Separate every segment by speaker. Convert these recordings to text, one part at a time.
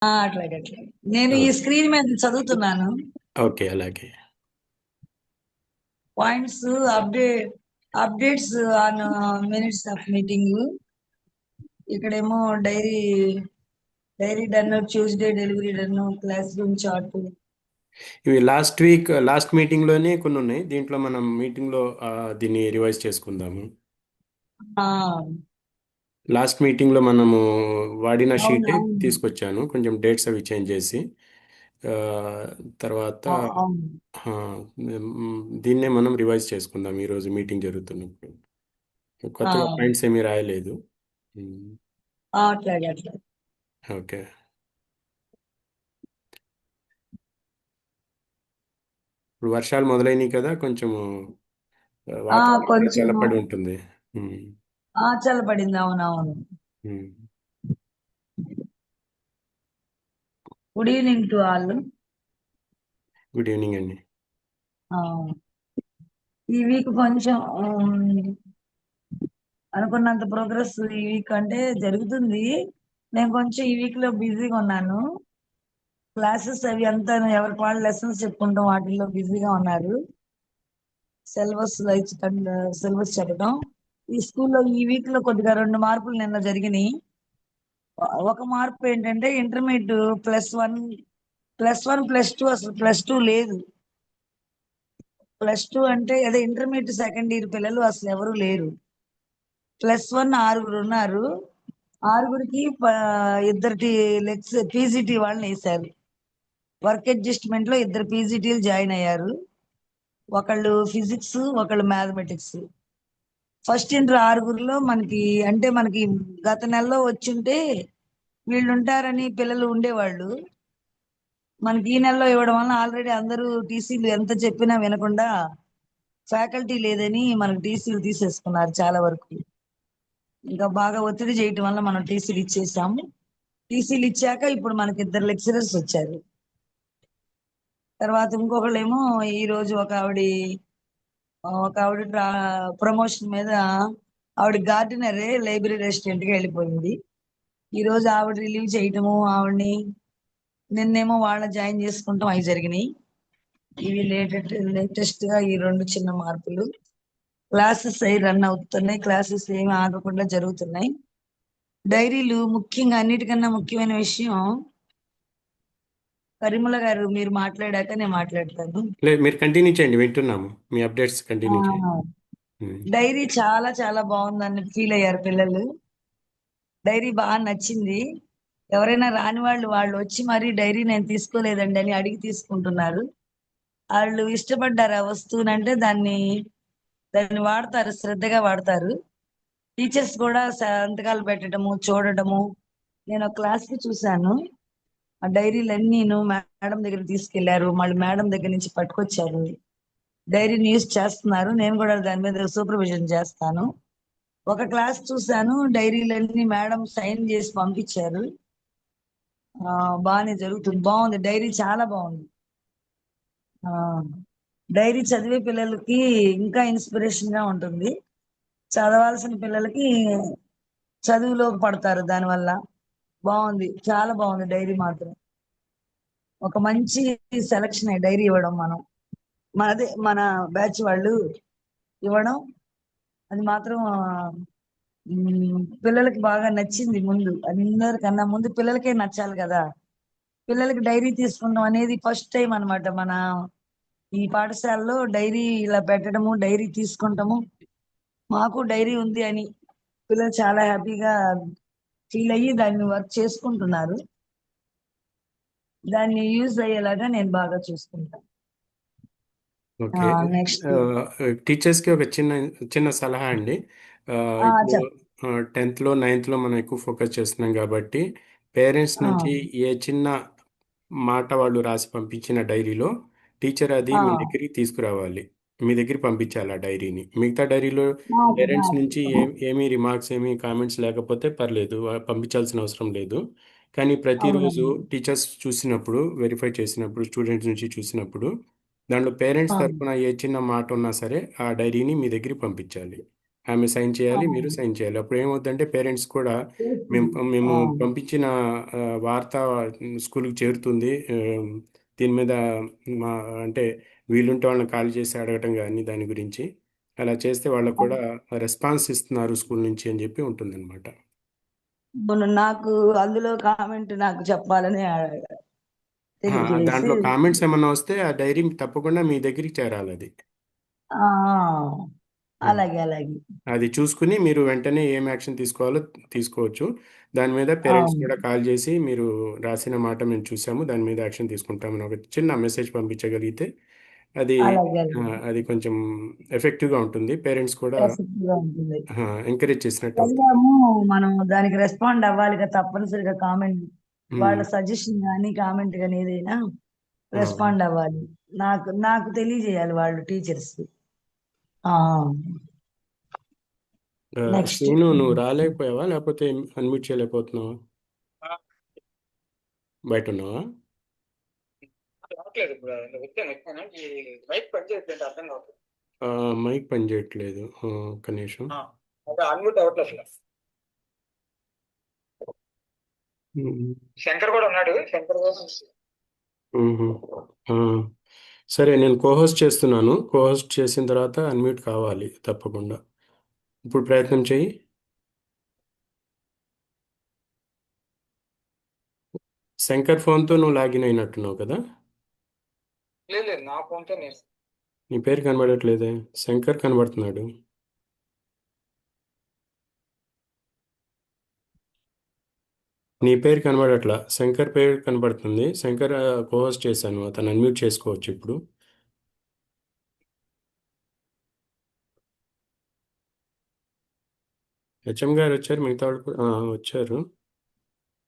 Speaker 1: అట్లాగే అట్లాగే. నేను ఈ
Speaker 2: ఓకే.
Speaker 1: స్క్రీన్ మీద చదువుతున్నాను.
Speaker 2: ఓకే, అలాగే.
Speaker 1: Points, update updates on minutes of meeting. ఇక్కడేమో diary diary done, Tuesday delivery done, classroom chart.
Speaker 2: ఇవి లాస్ట్ మీటింగ్లోనే కొన్ని ఉన్నాయి. దీంట్లో మనం మీటింగ్లో దీన్ని రివైజ్ చేసుకుందాము.
Speaker 1: ఆ,
Speaker 2: లాస్ట్ మీటింగ్లో మనము వాడిన
Speaker 1: అవును
Speaker 2: షీటే
Speaker 1: అవును.
Speaker 2: తీసుకొచ్చాను, కొంచెం డేట్స్ అవి చేంజ్ చేసి. ఆ, తర్వాత
Speaker 1: అవును.
Speaker 2: ఆ, దీన్నే మనం రివైజ్ చేసుకుందాం ఈరోజు మీటింగ్ జరుగుతున్నప్పుడు.
Speaker 1: ఆ,
Speaker 2: కొత్తగా పాయింట్స్ ఏమీ రాయలేదు. ఉమ్,
Speaker 1: అట్లాగే అట్లాగే.
Speaker 2: ఓకే. ఇప్పుడు వర్షాలు మొదలైనవి కదా, కొంచెము వాతావరణం కూడా
Speaker 1: కొంచెము.
Speaker 2: చల్లపడి ఉంటుంది. ఉమ్,
Speaker 1: చల్లబడింది, అవును అవును.
Speaker 2: Um.
Speaker 1: Good evening to all.
Speaker 2: Good evening అండి.
Speaker 1: ఈ వీక్ కొంచెం అనుకున్నంత ప్రోగ్రెస్ ఈ వీక్ అంటే జరుగుతుంది. నేను కొంచెం ఈ వీక్ లో బిజీగా ఉన్నాను. క్లాసెస్ అవి అంతా ఎవరికి వాళ్ళు లెసన్స్ చెప్పుకుంటాం, వాటిల్లో బిజీగా ఉన్నారు. సిలబస్ సిలబస్ చెప్పడం. ఈ స్కూల్లో ఈ వీక్ లో కొద్దిగా 2 మార్పులు నిన్న జరిగినాయి. ఒక మార్పు ఏంటంటే intermediate plus one plus two అసలు ప్లస్ 2 లేదు. ప్లస్ 2 అంటే అదే ఇంటర్మీడియట్ సెకండ్ ఇయర్ పిల్లలు అసలు ఎవరు లేరు. +1 6గురు ఉన్నారు. ఆరుగురికి ఇద్దరికి పీజీటీ వాళ్ళని వేశారు. వర్క్ అడ్జస్ట్మెంట్ లో ఇద్దరు పీజీటీలు జాయిన్ అయ్యారు. ఒకళ్ళు ఫిజిక్స్, ఒకళ్ళు మ్యాథమెటిక్స్. ఫస్ట్ ఇంటర్ ఆరుగురిలో మనకి గత నెలలో వచ్చింటే వీళ్ళు ఉంటారని పిల్లలు ఉండేవాళ్ళు. మనకి ఈ నెలలో ఇవ్వడం వల్ల ఆల్రెడీ అందరూ టీసీలు ఎంత చెప్పినా వినకుండా ఫ్యాకల్టీ లేదని మనకు టీసీలు తీసేసుకున్నారు చాలా వరకు. ఇంకా బాగా ఒత్తిడి చేయటం వల్ల మనం టీసీలు ఇచ్చేసాము. టీసీలు ఇచ్చాక ఇప్పుడు మనకి ఇద్దరు లెక్చరర్స్ వచ్చారు. తర్వాత ఇంకొకళ్ళేమో ఈ రోజు ఒక ఆవిడ ప్రమోషన్ మీద ఆవిడ గార్డినరే లైబ్రరీ రెసిడెంట్ గా వెళ్ళిపోయింది. ఈ రోజు ఆవిడ రిలీవ్ చేయటము, ఆవిడని నిన్నేమో వాళ్ళ జాయిన్ చేసుకుంటాం అవి జరిగినాయి. ఇవి లేటెస్ట్ గా ఈ 2 చిన్న మార్పులు. క్లాసెస్ అవి రన్ అవుతున్నాయి, క్లాసెస్ ఏమి ఆగకుండా జరుగుతున్నాయి. డైరీలు ముఖ్యంగా, అన్నిటికన్నా ముఖ్యమైన విషయం, పరిమళ గారు మీరు మాట్లాడాక నేను మాట్లాడతాను.
Speaker 2: లేదు, మీరు కంటిన్యూ చేయండి, వింటున్నాము. మీ అప్డేట్స్ కంటిన్యూ చేయండి.
Speaker 1: ఆ,
Speaker 2: ఉమ్.
Speaker 1: డైరీ చాలా చాలా బాగుందని ఫీల్ అయ్యారు పిల్లలు. డైరీ బాగా నచ్చింది. ఎవరైనా రాని వాళ్ళు వచ్చి మరీ డైరీ నేను తీసుకోలేదండి అని అడిగి తీసుకుంటున్నారు. వాళ్ళు ఇష్టపడ్డారు ఆ వస్తువునంటే దాన్ని వాడతారు, శ్రద్ధగా వాడతారు. టీచర్స్ కూడా సంతకాలు పెట్టడము, చూడటము. నేను ఒక క్లాస్ కి చూశాను. ఆ డైరీలన్నీను మేడం దగ్గర తీసుకెళ్లారు, మళ్ళీ మేడం దగ్గర నుంచి పట్టుకొచ్చారు. డైరీని యూజ్ చేస్తున్నారు. నేను కూడా దాని మీద సూపర్విజన్ చేస్తాను. ఒక క్లాస్ చూశాను, డైరీలన్నీ మేడం సైన్ చేసి పంపించారు. బాగానే జరుగుతుంది, బాగుంది. డైరీ చాలా బాగుంది. ఆ, డైరీ చదివే పిల్లలకి ఇంకా ఇన్స్పిరేషన్ గా ఉంటుంది. చదవాల్సిన పిల్లలకి చదువులోకి పడతారు దానివల్ల. బాగుంది, చాలా బాగుంది డైరీ మాత్రం. ఒక మంచి సెలక్షన్ డైరీ ఇవ్వడం మన బ్యాచ్ వాళ్ళు ఇవ్వడం, అది మాత్రం పిల్లలకి బాగా నచ్చింది. ముందు అందరికన్నా ముందు పిల్లలకే నచ్చాలి కదా. పిల్లలకి డైరీ తీసుకుంటాం అనేది ఫస్ట్ టైం అన్నమాట. మన ఈ పాఠశాలలో డైరీ ఇలా పెట్టడము, డైరీ తీసుకుంటాము, మాకు డైరీ ఉంది అని పిల్లలు చాలా హ్యాపీగా ఫీల్ అయ్యి దాన్ని వర్క్ చేసుకుంటున్నారు. దాన్ని యూజ్ అయ్యేలాగా నేను బాగా చూసుకుంటాను.
Speaker 2: ఓకే.
Speaker 1: నెక్స్ట్.
Speaker 2: టీచర్స్కి ఒక చిన్న చిన్న సలహా అండి. ఇప్పుడు
Speaker 1: చెప్
Speaker 2: 10th లో 9th లో మనం ఎక్కువ ఫోకస్ చేస్తున్నాం కాబట్టి, పేరెంట్స్
Speaker 1: ఆ,
Speaker 2: నుంచి ఏ చిన్న మాట వాళ్ళు రాసి పంపించిన డైరీలో టీచర్ అది
Speaker 1: ఆ,
Speaker 2: మీ దగ్గరికి తీసుకురావాలి. మీ దగ్గర పంపించాలి ఆ డైరీని. మిగతా డైరీలో
Speaker 1: నాకు
Speaker 2: పేరెంట్స్
Speaker 1: నాకు
Speaker 2: నుంచి ఏమీ రిమార్క్స్, ఏమీ కామెంట్స్ లేకపోతే పర్లేదు, పంపించాల్సిన అవసరం లేదు. కానీ ప్రతిరోజు
Speaker 1: అవునవును.
Speaker 2: టీచర్స్ చూసినప్పుడు, వెరిఫై చేసినప్పుడు, స్టూడెంట్స్ నుంచి చూసినప్పుడు, దాంట్లో పేరెంట్స్
Speaker 1: ఆ,
Speaker 2: తరపున ఏ చిన్న మాట ఉన్నా సరే ఆ డైరీని మీ దగ్గరికి పంపించాలి. ఆమె సైన్
Speaker 1: ఆ,
Speaker 2: చేయాలి, మీరు సైన్ చేయాలి. అప్పుడు ఏమవుతుందంటే పేరెంట్స్ కూడా మేము
Speaker 1: ఆ,
Speaker 2: పంపించిన వార్త స్కూల్కి చేరుతుంది. దీని మీద మా అంటే వీలుంటే వాళ్ళని కాల్ చేసి అడగటం కానీ దాని గురించి అలా చేస్తే వాళ్ళకు కూడా రెస్పాన్స్ ఇస్తున్నారు స్కూల్ నుంచి అని చెప్పి ఉంటుందన్నమాట.
Speaker 1: అవును, నాకు అందులో కామెంట్ నాకు చెప్పాలని తెలియజేసి
Speaker 2: దాంట్లో కామెంట్స్ ఏమన్నా వస్తే ఆ డైరీ తప్పకుండా మీ దగ్గరికి చేరాలి అది.
Speaker 1: ఆ,
Speaker 2: ఆ,
Speaker 1: అలాగే అలాగే.
Speaker 2: అది చూసుకుని మీరు వెంటనే ఏం యాక్షన్ తీసుకోవాలో తీసుకోవచ్చు. దాని మీద పేరెంట్స్
Speaker 1: అవును,
Speaker 2: కూడా కాల్ చేసి మీరు రాసిన మాట మేము చూసాము, దాని మీద యాక్షన్ తీసుకుంటామని ఒక చిన్న మెసేజ్ పంపించగలిగితే అది
Speaker 1: అలాగే
Speaker 2: ఆ,
Speaker 1: అలాగే.
Speaker 2: అది కొంచెం ఎఫెక్టివ్గా ఉంటుంది. పేరెంట్స్ కూడా
Speaker 1: ఎఫెక్టివ్ గా ఉంటుంది.
Speaker 2: ఎంకరేజ్ చేసినట్టు అవుతుంది.
Speaker 1: వెళ్దాము, మనం దానికి రెస్పాండ్ అవ్వాలిగా తప్పనిసరిగా. కామెంట్, వాళ్ళ
Speaker 2: ఉమ్,
Speaker 1: సజెషన్ కానీ కామెంట్ కానీ ఏదైనా
Speaker 2: ఆ.
Speaker 1: రెస్పాండ్ అవ్వాలి. నాకు నాకు తెలియజేయాలి వాళ్ళు, టీచర్స్. నెక్స్ట్.
Speaker 2: శ్రీను, నువ్వు రాలేకపోయావా లేకపోతే అన్మ్యూట్ చేయలేకపోతున్నావా? బయట ఉన్నావా?
Speaker 3: రావట్లేదు ఇప్పుడు. వచ్చాను ఈ మైక్ పని చేయట్లేదు, అర్థం కావట్లేదు.
Speaker 2: మైక్ పని చేయట్లేదు. ఒక్క నిమిషం.
Speaker 3: అదే అన్మ్యూట్ అవ్వట్లేదు అసలు.
Speaker 2: ఉమ్,
Speaker 3: శంకర్ కూడా ఉన్నాడు, శంకర్ కూడా
Speaker 2: ఉహు. ఆ, సరే, నేను కోహోస్ట్ చేస్తున్నాను. కోహోస్ట్ చేసిన తర్వాత అన్మ్యూట్ కావాలి తప్పకుండా. ఇప్పుడు ప్రయత్నం చెయ్యి. శంకర్ ఫోన్తో నువ్వు లాగిన్ అయినట్టున్నావు కదా?
Speaker 3: లేదు లేదు, నా ఫోన్తో నేను.
Speaker 2: నీ పేరు కనబడట్లేదే. శంకర్ కనబడుతున్నాడు. నీ పేరు కనబడట్లా, శంకర్ పేరు కనబడుతుంది. శంకర్ కోహోస్ట్ చేశాను, అతను అన్మ్యూట్ చేసుకోవచ్చు ఇప్పుడు. హెచ్ఎం గారు వచ్చారు, మిగతా వాళ్ళు కూడా వచ్చారు.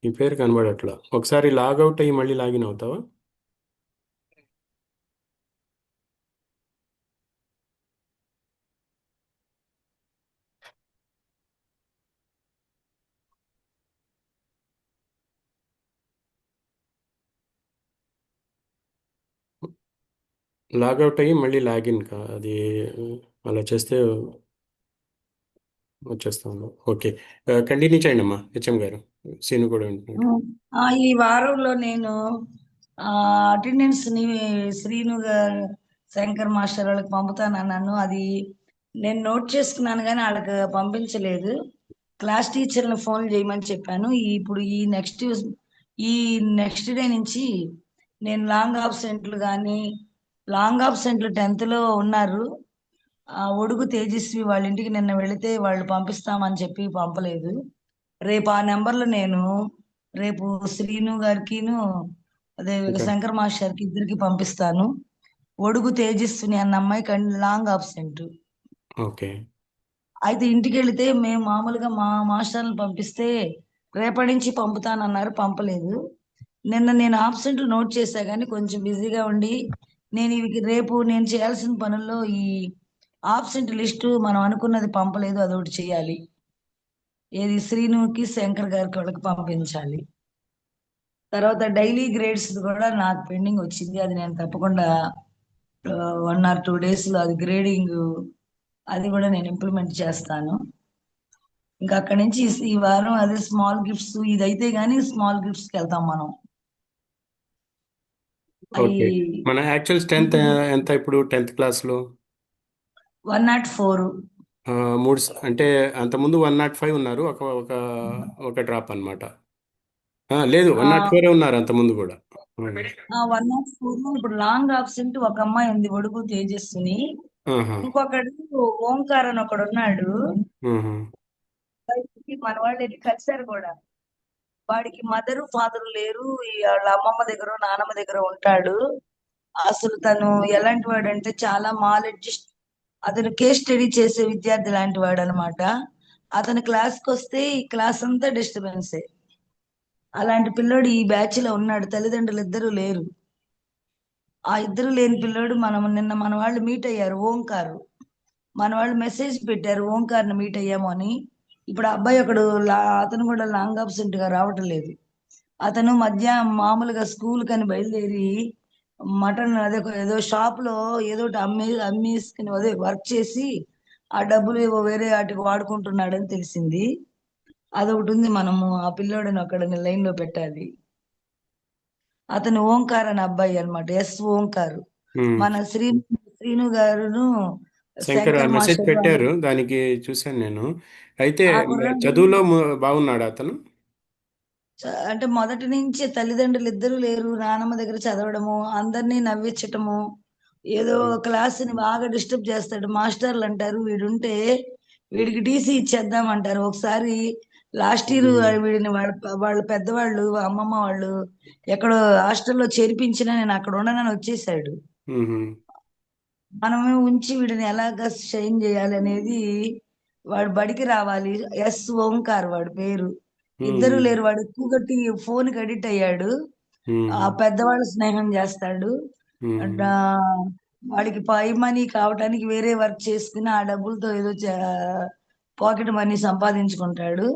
Speaker 2: నీ పేరు కనబడట్లా. ఒకసారి లాగౌట్ అయ్యి మళ్ళీ లాగిన్ అవుతావా? లాగౌట్ అయ్యి మళ్ళీ లాగిన్ అది అలా చేస్తే వచ్చేస్తాను. ఓకే, కంటిన్యూ చేయండి అమ్మా హెచ్ఎం గారు. సీను కూడా ఉంటున్నాడు.
Speaker 1: ఈ వారంలో నేను అటెండెన్స్ ని శ్రీను గారు, శంకర్ మాస్టర్ వాళ్ళకి పంపుతానన్నాను. అది నేను నోట్ చేసుకున్నాను కానీ వాళ్ళకి పంపించలేదు. క్లాస్ టీచర్ని ఫోన్ చేయమని చెప్పాను. ఇప్పుడు ఈ నెక్స్ట్ డే నుంచి నేను లాంగ్ ఆబ్సెంట్లు 10th లో ఉన్నారు. ఒడుగు తేజస్వి వాళ్ళ ఇంటికి నిన్న వెళితే వాళ్ళు పంపిస్తామని చెప్పి పంపలేదు. రేపు ఆ నెంబర్లో నేను రేపు శ్రీను గారికిను, అదే
Speaker 2: ఇంకా
Speaker 1: శంకర్ మాస్టర్కి ఇద్దరికి పంపిస్తాను. ఒడుగు తేజస్విని అన్న అమ్మాయి లాంగ్ ఆబ్సెంట్.
Speaker 2: ఓకే.
Speaker 1: అయితే ఇంటికి వెళితే మేము మామూలుగా మా మాస్టర్లను పంపిస్తే రేపటి నుంచి పంపుతానన్నారు, పంపలేదు. నిన్న నేను ఆబ్సెంట్లు నోట్ చేశా కానీ కొంచెం బిజీగా ఉండి రేపు నేను చేయాల్సిన పనుల్లో ఈ ఆబ్సెంట్ లిస్టు మనం అనుకున్నది పంపలేదు, అదొకటి చేయాలి. ఏది శ్రీనుకి శంకర్ గారికి వాళ్ళకి పంపించాలి. తర్వాత డైలీ గ్రేడ్స్ కూడా నాకు పెండింగ్ వచ్చింది. అది నేను తప్పకుండా 1 or 2 days లో అది గ్రేడింగ్, అది కూడా నేను ఇంప్లిమెంట్ చేస్తాను. ఇంకా అక్కడి నుంచి ఈ వారం అదే స్మాల్ గిఫ్ట్స్, ఇదైతే గానీ స్మాల్ గిఫ్ట్స్కి వెళ్తాం మనం. అవి
Speaker 2: ఓకే, మన యాక్చువల్ స్ట్రెంత్ ఎంత ఇప్పుడు 10th క్లాస్లో?
Speaker 1: 104.
Speaker 2: అంటే అంతకుముందు 105 ఉన్నారు. ఒక ఒక ఒక డ్రాప్ అనమాట. లేదు, 104 ఉన్నారు అంతకుముందు కూడా.
Speaker 1: 104 ఇప్పుడు లాంగ్ ఆబ్సెంట్ ఒక అమ్మాయి ఉంది, ఒడుగు తేజస్సుని.
Speaker 2: ఆహా,
Speaker 1: ఇంకొకడు ఓంకార్ అని ఒకడు ఉన్నాడు.
Speaker 2: ఆహా.
Speaker 1: వాడికి మన వాళ్ళు వెళ్ళి కలిశారు కూడా. వాడికి మదరు ఫాదరు లేరు, వాళ్ళ అమ్మమ్మ దగ్గర నానమ్మ దగ్గర ఉంటాడు. అసలు తను ఎలాంటి వాడు అంటే చాలా మాలెడ్జిస్ట్. అతను కేస్ స్టడీ చేసే విద్యార్థి లాంటి వాడు అనమాట. అతని క్లాస్కి వస్తే ఈ క్లాస్ అంతా డిస్టర్బెన్సే. అలాంటి పిల్లోడు ఈ బ్యాచ్ లో ఉన్నాడు. తల్లిదండ్రులు ఇద్దరు లేరు. ఆ ఇద్దరు లేని పిల్లోడు నిన్న మన వాళ్ళు మీట్ అయ్యారు, ఓంకారు. మన వాళ్ళు మెసేజ్ పెట్టారు ఓంకార్ని మీట్ అయ్యాము అని. ఇప్పుడు ఆ అబ్బాయి ఒకడు అతను కూడా లాంగ్ అబ్సెంట్ గా రావటం లేదు. అతను మధ్యాహ్నం మామూలుగా స్కూల్ కని బయలుదేరి మటన్ అదే ఏదో షాప్ లో ఏదో ఒకటి అమ్మేసుకుని అదే వర్క్ చేసి ఆ డబ్బులు ఏవో వేరే వాటికి వాడుకుంటున్నాడని తెలిసింది. అదొకటి ఉంది, మనము ఆ పిల్లోడిని అక్కడ లైన్ లో పెట్టాలి. అతను ఓంకార్ అనే అబ్బాయి అన్నమాట, ఎస్ ఓంకార్.
Speaker 2: ఉమ్.
Speaker 1: మన శ్రీను గారును
Speaker 2: శంకర్ ఆ
Speaker 1: శంకర్
Speaker 2: మెసేజ్
Speaker 1: మాస్టర్
Speaker 2: పెట్టారు, దానికి చూశాను నేను. అయితే
Speaker 1: ఆ కుర్రాడు
Speaker 2: చదువులో బాగున్నాడా అతను?
Speaker 1: అంటే మొదటి నుంచి తల్లిదండ్రులు ఇద్దరు లేరు, నానమ్మ దగ్గర చదవడము, అందరినీ నవ్వించటము, ఏదో
Speaker 2: ఉమ్.
Speaker 1: క్లాస్ని బాగా డిస్టర్బ్ చేస్తాడు. మాస్టర్లు అంటారు వీడుంటే వీడికి టీసీ ఇచ్చేద్దాం అంటారు. ఒకసారి లాస్ట్ ఇయర్
Speaker 2: ఉమ్.
Speaker 1: వీడిని వాళ్ళ పెద్దవాళ్ళు అమ్మమ్మ వాళ్ళు ఎక్కడో హాస్టల్లో చేర్పించినా నేను అక్కడ ఉండనని వచ్చేసాడు.
Speaker 2: ఉమ్.
Speaker 1: మనమే ఉంచి వీడిని ఎలాగ షైన్ చేయాలి అనేది, వాడు బడికి రావాలి. ఎస్ ఓంకార్ వాడి పేరు. ఇద్దరు
Speaker 2: ఉమ్.
Speaker 1: లేరు, వాడు ఎక్కువగా ఫోన్ కి అడిక్ట్ అయ్యాడు. ఆ
Speaker 2: ఉమ్.
Speaker 1: పెద్దవాళ్ళు స్నేహం చేస్తాడు. అండ్
Speaker 2: ఉమ్.
Speaker 1: వాడికి పై మనీ కావటానికి వేరే వర్క్ చేసుకుని ఆ డబ్బులతో ఏదో పాకెట్ మనీ సంపాదించుకుంటాడు.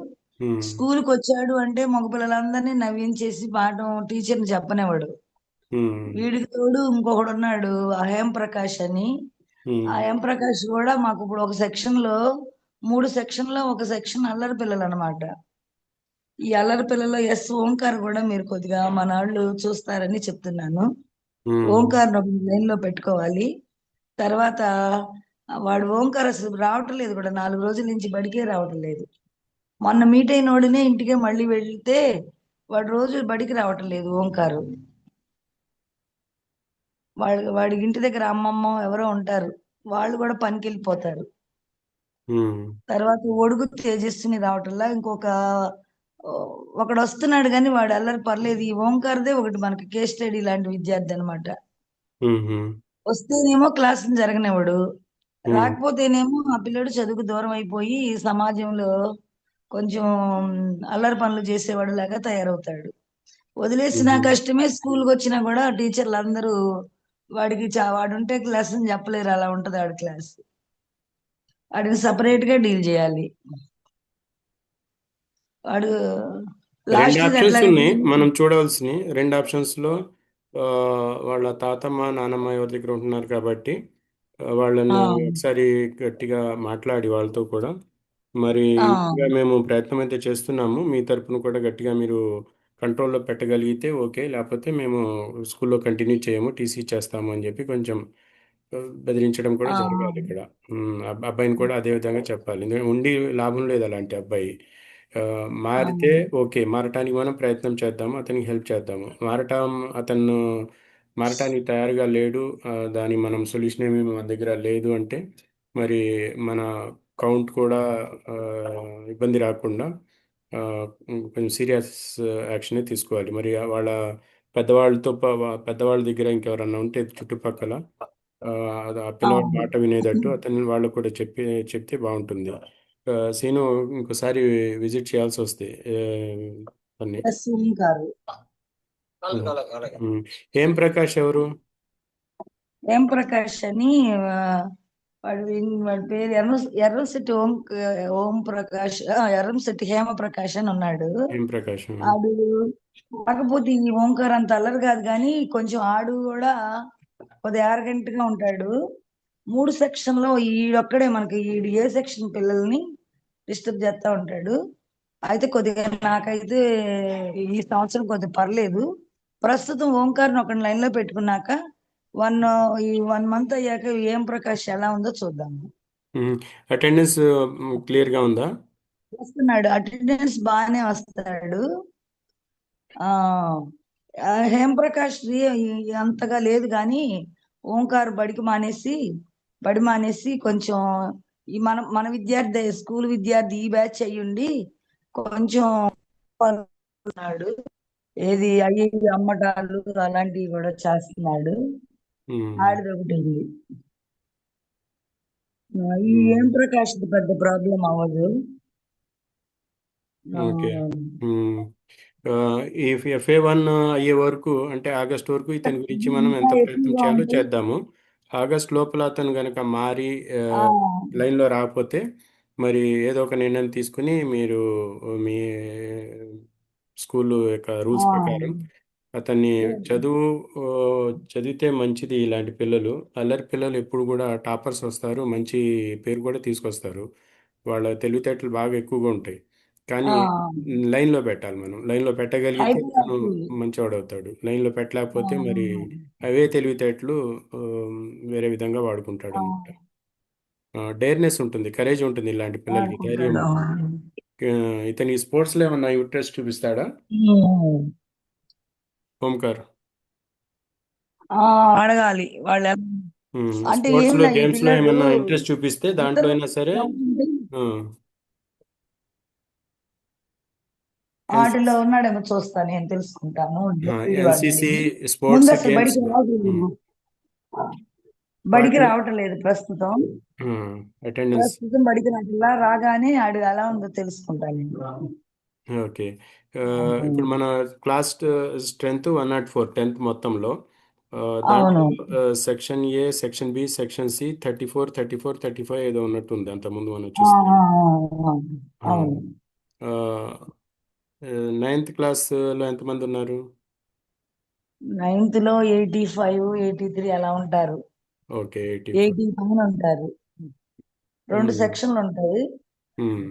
Speaker 2: ఉమ్.
Speaker 1: స్కూల్కి వచ్చాడు అంటే మగపిల్లలందరినీ నవ్వించేసి పాఠం టీచర్ని చెప్పనివాడు.
Speaker 2: ఉమ్.
Speaker 1: వీడికి తోడు ఇంకొకడు ఉన్నాడు, ఆ హేమ ప్రకాష్ అని. ఆ
Speaker 2: ఉమ్.
Speaker 1: హేమ ప్రకాష్ కూడా మాకు ఇప్పుడు ఒక సెక్షన్ లో, 3 సెక్షన్లో ఒక సెక్షన్ అల్లరి పిల్లలు అనమాట. ఈ అల్లరి పిల్లలో ఎస్ ఓంకార్ కూడా మీరు కొద్దిగా మన వాళ్ళు చూస్తారని చెప్తున్నాను.
Speaker 2: ఉమ్.
Speaker 1: ఓంకార్ లైన్ లో పెట్టుకోవాలి. తర్వాత వాడు ఓంకార్ అసలు రావటం లేదు కూడా, 4 రోజుల నుంచి బడికే రావటం లేదు. మొన్న మీట్ అయినోడినే ఇంటికే మళ్ళీ వెళ్తే వాడు రోజు బడికి రావటం లేదు ఓంకారు. వాడి ఇంటి దగ్గర అమ్మమ్మ ఎవరో ఉంటారు, వాళ్ళు కూడా పనికి వెళ్ళిపోతారు.
Speaker 2: ఉమ్.
Speaker 1: తర్వాత ఒడుగు తేజస్విని రావటంలా, ఇంకొక ఓ, ఒకడు వస్తున్నాడు కానీ వాడు అల్లరి పర్లేదు. ఈ ఓంకార్దే ఒకటి మనకి కేస్ స్టడీ లాంటి విద్యార్థి అనమాట.
Speaker 2: ఉమ్.
Speaker 1: వస్తేనేమో క్లాసులు జరగనివ్వడు,
Speaker 2: ఉమ్.
Speaker 1: రాకపోతేనేమో ఆ పిల్లడు చదువుకు దూరం అయిపోయి సమాజంలో కొంచెం అల్లరి పనులు చేసేవాడు లాగా తయారవుతాడు. వదిలేసిన
Speaker 2: ఉమ్.
Speaker 1: కష్టమే, స్కూల్కి వచ్చినా కూడా టీచర్లు అందరూ వాడికి వాడుంటే లెసన్ చెప్పలేరు, అలా ఉంటది వాడి క్లాస్. వాడిని సపరేట్ గా డీల్ చేయాలి. వాడు
Speaker 2: రెండు
Speaker 1: లాస్ట్ ఇయర్
Speaker 2: ఆప్షన్స్
Speaker 1: అట్లాగే
Speaker 2: ఉన్నాయి మనం చూడవలసినవి. రెండు ఆప్షన్స్లో వాళ్ళ తాతమ్మ నానమ్మ ఎవరి దగ్గర ఉంటున్నారు కాబట్టి
Speaker 1: ఆ
Speaker 2: వాళ్ళని ఒకసారి గట్టిగా మాట్లాడి వాళ్ళతో కూడా, మరి
Speaker 1: ఆ
Speaker 2: ఇంకా మేము ప్రయత్నం అయితే చేస్తున్నాము. మీ తరపున కూడా గట్టిగా మీరు కంట్రోల్లో పెట్టగలిగితే ఓకే, లేకపోతే మేము స్కూల్లో కంటిన్యూ చేయము, టీసీ చేస్తాము అని చెప్పి కొంచెం బెదిరించడం కూడా
Speaker 1: ఆ
Speaker 2: జరగాలి ఇక్కడ. అబ్బాయిని కూడా అదే విధంగా చెప్పాలి, ఎందుకంటే ఉండి లాభం లేదు అలాంటి అబ్బాయి. ఆ,
Speaker 1: ఆ
Speaker 2: మారితే ఓకే, మారటానికి మనం ప్రయత్నం చేద్దాము, అతనికి హెల్ప్ చేద్దాము. అతను మారటానికి తయారుగా లేడు, దాని మనం సొల్యూషన్ ఏమి మన దగ్గర లేదు అంటే మరి మన కౌంట్ కూడా ఆ, ఇబ్బంది రాకుండా ఆ, కొంచెం సీరియస్ యాక్షనే తీసుకోవాలి. మరి వాళ్ళ పెద్దవాళ్ళ దగ్గర ఇంకెవరన్నా ఉంటే చుట్టుపక్కల ఆ, ఆ
Speaker 1: ఆ
Speaker 2: పిల్లవాడి మాట వినేటట్టు అతన్ని వాళ్ళకు కూడా చెప్తే బాగుంటుంది. సీను ఇంకోసారి విజిట్ చేయాల్సి వస్తే అన్ని.
Speaker 1: ఎస్ ఓంకారు.
Speaker 3: అలాగే అలాగే అలాగే.
Speaker 2: ఏం ప్రకాష్ ఎవరు?
Speaker 1: ఎం ప్రకాష్ అని వాడి పేరు ఎర్రంశెట్టి ఓం ప్రకాష్, ఎర్రంశెట్టి హేమ ప్రకాష్ అని ఉన్నాడు.
Speaker 2: ఏం ప్రకాష్?
Speaker 1: ఆడు కాకపోతే ఈ ఓంకార్ అంత అల్లరి కాదు కానీ కొంచెం ఆడు కూడా కొద్దిగా arrogant గా ఉంటాడు. 3 సెక్షన్లో ఈడొక్కడే మనకి, ఈడు ఏ సెక్షన్ పిల్లల్ని డిస్టర్బ్ చేస్తా ఉంటాడు. అయితే కొద్దిగా నాకైతే ఈ సంవత్సరం కొద్దిగా పర్లేదు. ప్రస్తుతం ఓంకార్ని ఒక లైన్ లో పెట్టుకున్నాక వన్ ఈ 1 మంత్ అయ్యాక ఏం ప్రకాష్ ఎలా ఉందో చూద్దాము.
Speaker 2: అటెండెన్స్ క్లియర్గా ఉందా?
Speaker 1: వస్తున్నాడు, అటెండెన్స్ బాగానే వస్తాడు. ఆ హేమ ప్రకాష్ అంతగా లేదు కానీ ఓంకార్ బడి మానేసి కొంచెం ఈ మన విద్యార్థి, స్కూల్ విద్యార్థి, ఈ బ్యాచ్ అయ్యుండి కొంచెం ఉన్నాడు. ఏది అయ్యి అమ్మటాలు అలాంటివి కూడా చేస్తున్నాడు.
Speaker 2: ఉమ్.
Speaker 1: ఆడిది ఒకటి ఉంది. ఈ
Speaker 2: ఉమ్.
Speaker 1: ఏం ప్రకాష్ పెద్ద ప్రాబ్లం అవ్వదు. ఆ,
Speaker 2: ఓకే. ఆ, ఈ FA1 అయ్యే వరకు, అంటే ఆగస్ట్ వరకు ఇతని గురించి మనం
Speaker 1: ఇంకా
Speaker 2: ఎంత ప్రయత్నం
Speaker 1: ఎక్కువగా
Speaker 2: చేయాలో
Speaker 1: ఉంటే
Speaker 2: చేద్దాము. ఆగస్ట్ లోపల అతను కనుక మారి
Speaker 1: ఆ
Speaker 2: లైన్లో రాకపోతే మరి ఏదో ఒక నిర్ణయం తీసుకుని మీరు మీ స్కూల్ యొక్క
Speaker 1: ఆ
Speaker 2: రూల్స్ ప్రకారం అతన్ని చదువు ఆ, చదివితే మంచిది. ఇలాంటి పిల్లలు, అల్లరి పిల్లలు ఎప్పుడు కూడా టాపర్స్ వస్తారు, మంచి పేరు కూడా తీసుకొస్తారు. వాళ్ళ తెలివితేటలు బాగా ఎక్కువగా ఉంటాయి. కానీ
Speaker 1: ఆ
Speaker 2: లైన్లో పెట్టాలి. మనం లైన్లో పెట్టగలిగితే తను
Speaker 1: అయిపోయినప్పుడు
Speaker 2: మంచివాడవుతాడు. లైన్లో పెట్టలేకపోతే మరి అవే తెలివితేటలు ఆ, వేరే విధంగా వాడుకుంటాడు అనమాట. డేర్నెస్ ఉంటుంది, కరేజ్ ఉంటుంది, ఇలాంటి పిల్లలకి ధైర్యం
Speaker 1: వాడుకుంటాడు.
Speaker 2: ఉంటుంది. ఇతని స్పోర్ట్స్లో ఏమన్నా ఇంట్రెస్ట్ చూపిస్తాడా ఓంకార్?
Speaker 1: అడగాలి వాళ్ళు అంటే ఏం
Speaker 2: స్పోర్ట్స్లో,
Speaker 1: లే ఈ
Speaker 2: గేమ్స్లో
Speaker 1: పిల్లడు
Speaker 2: ఏమన్నా ఇంట్రెస్ట్ చూపిస్తే దాంట్లో
Speaker 1: ఇద్దరు
Speaker 2: అయినా సరే
Speaker 1: ఆటలో ఉన్నాడేమో చూస్తా, నేను తెలుసుకుంటాను. వాడిని
Speaker 2: ఎన్సిసి,
Speaker 1: అడిగి. ముందు
Speaker 2: స్పోర్ట్స్,
Speaker 1: అసలు బడికి
Speaker 2: గేమ్స్లో
Speaker 1: రావట్లేదు, బడికి
Speaker 2: వాటిలో
Speaker 1: రావటం లేదు ప్రస్తుతం.
Speaker 2: అటెండెన్స్.
Speaker 1: బడికి రావట్లా, రాగానే అడుగు ఎలా ఉందో తెలుసుకుంటాను నేను.
Speaker 2: ఓకే. ఇప్పుడు మన క్లాస్ స్ట్రెంత్ 104 10th మొత్తంలో.
Speaker 1: అవును.
Speaker 2: దాంట్లో section A, section B, section C 34, 34, 35 ఏదో ఉన్నట్టుంది అంతకుముందు మనం చూస్తే.
Speaker 1: అవును.
Speaker 2: 9th క్లాస్లో ఎంతమంది ఉన్నారు?
Speaker 1: 9th లో 85, 83 అలా ఉంటారు.
Speaker 2: ఓకే, 85.
Speaker 1: 80 పైన ఉంటారు. 2 సెక్షన్లు ఉంటాయి,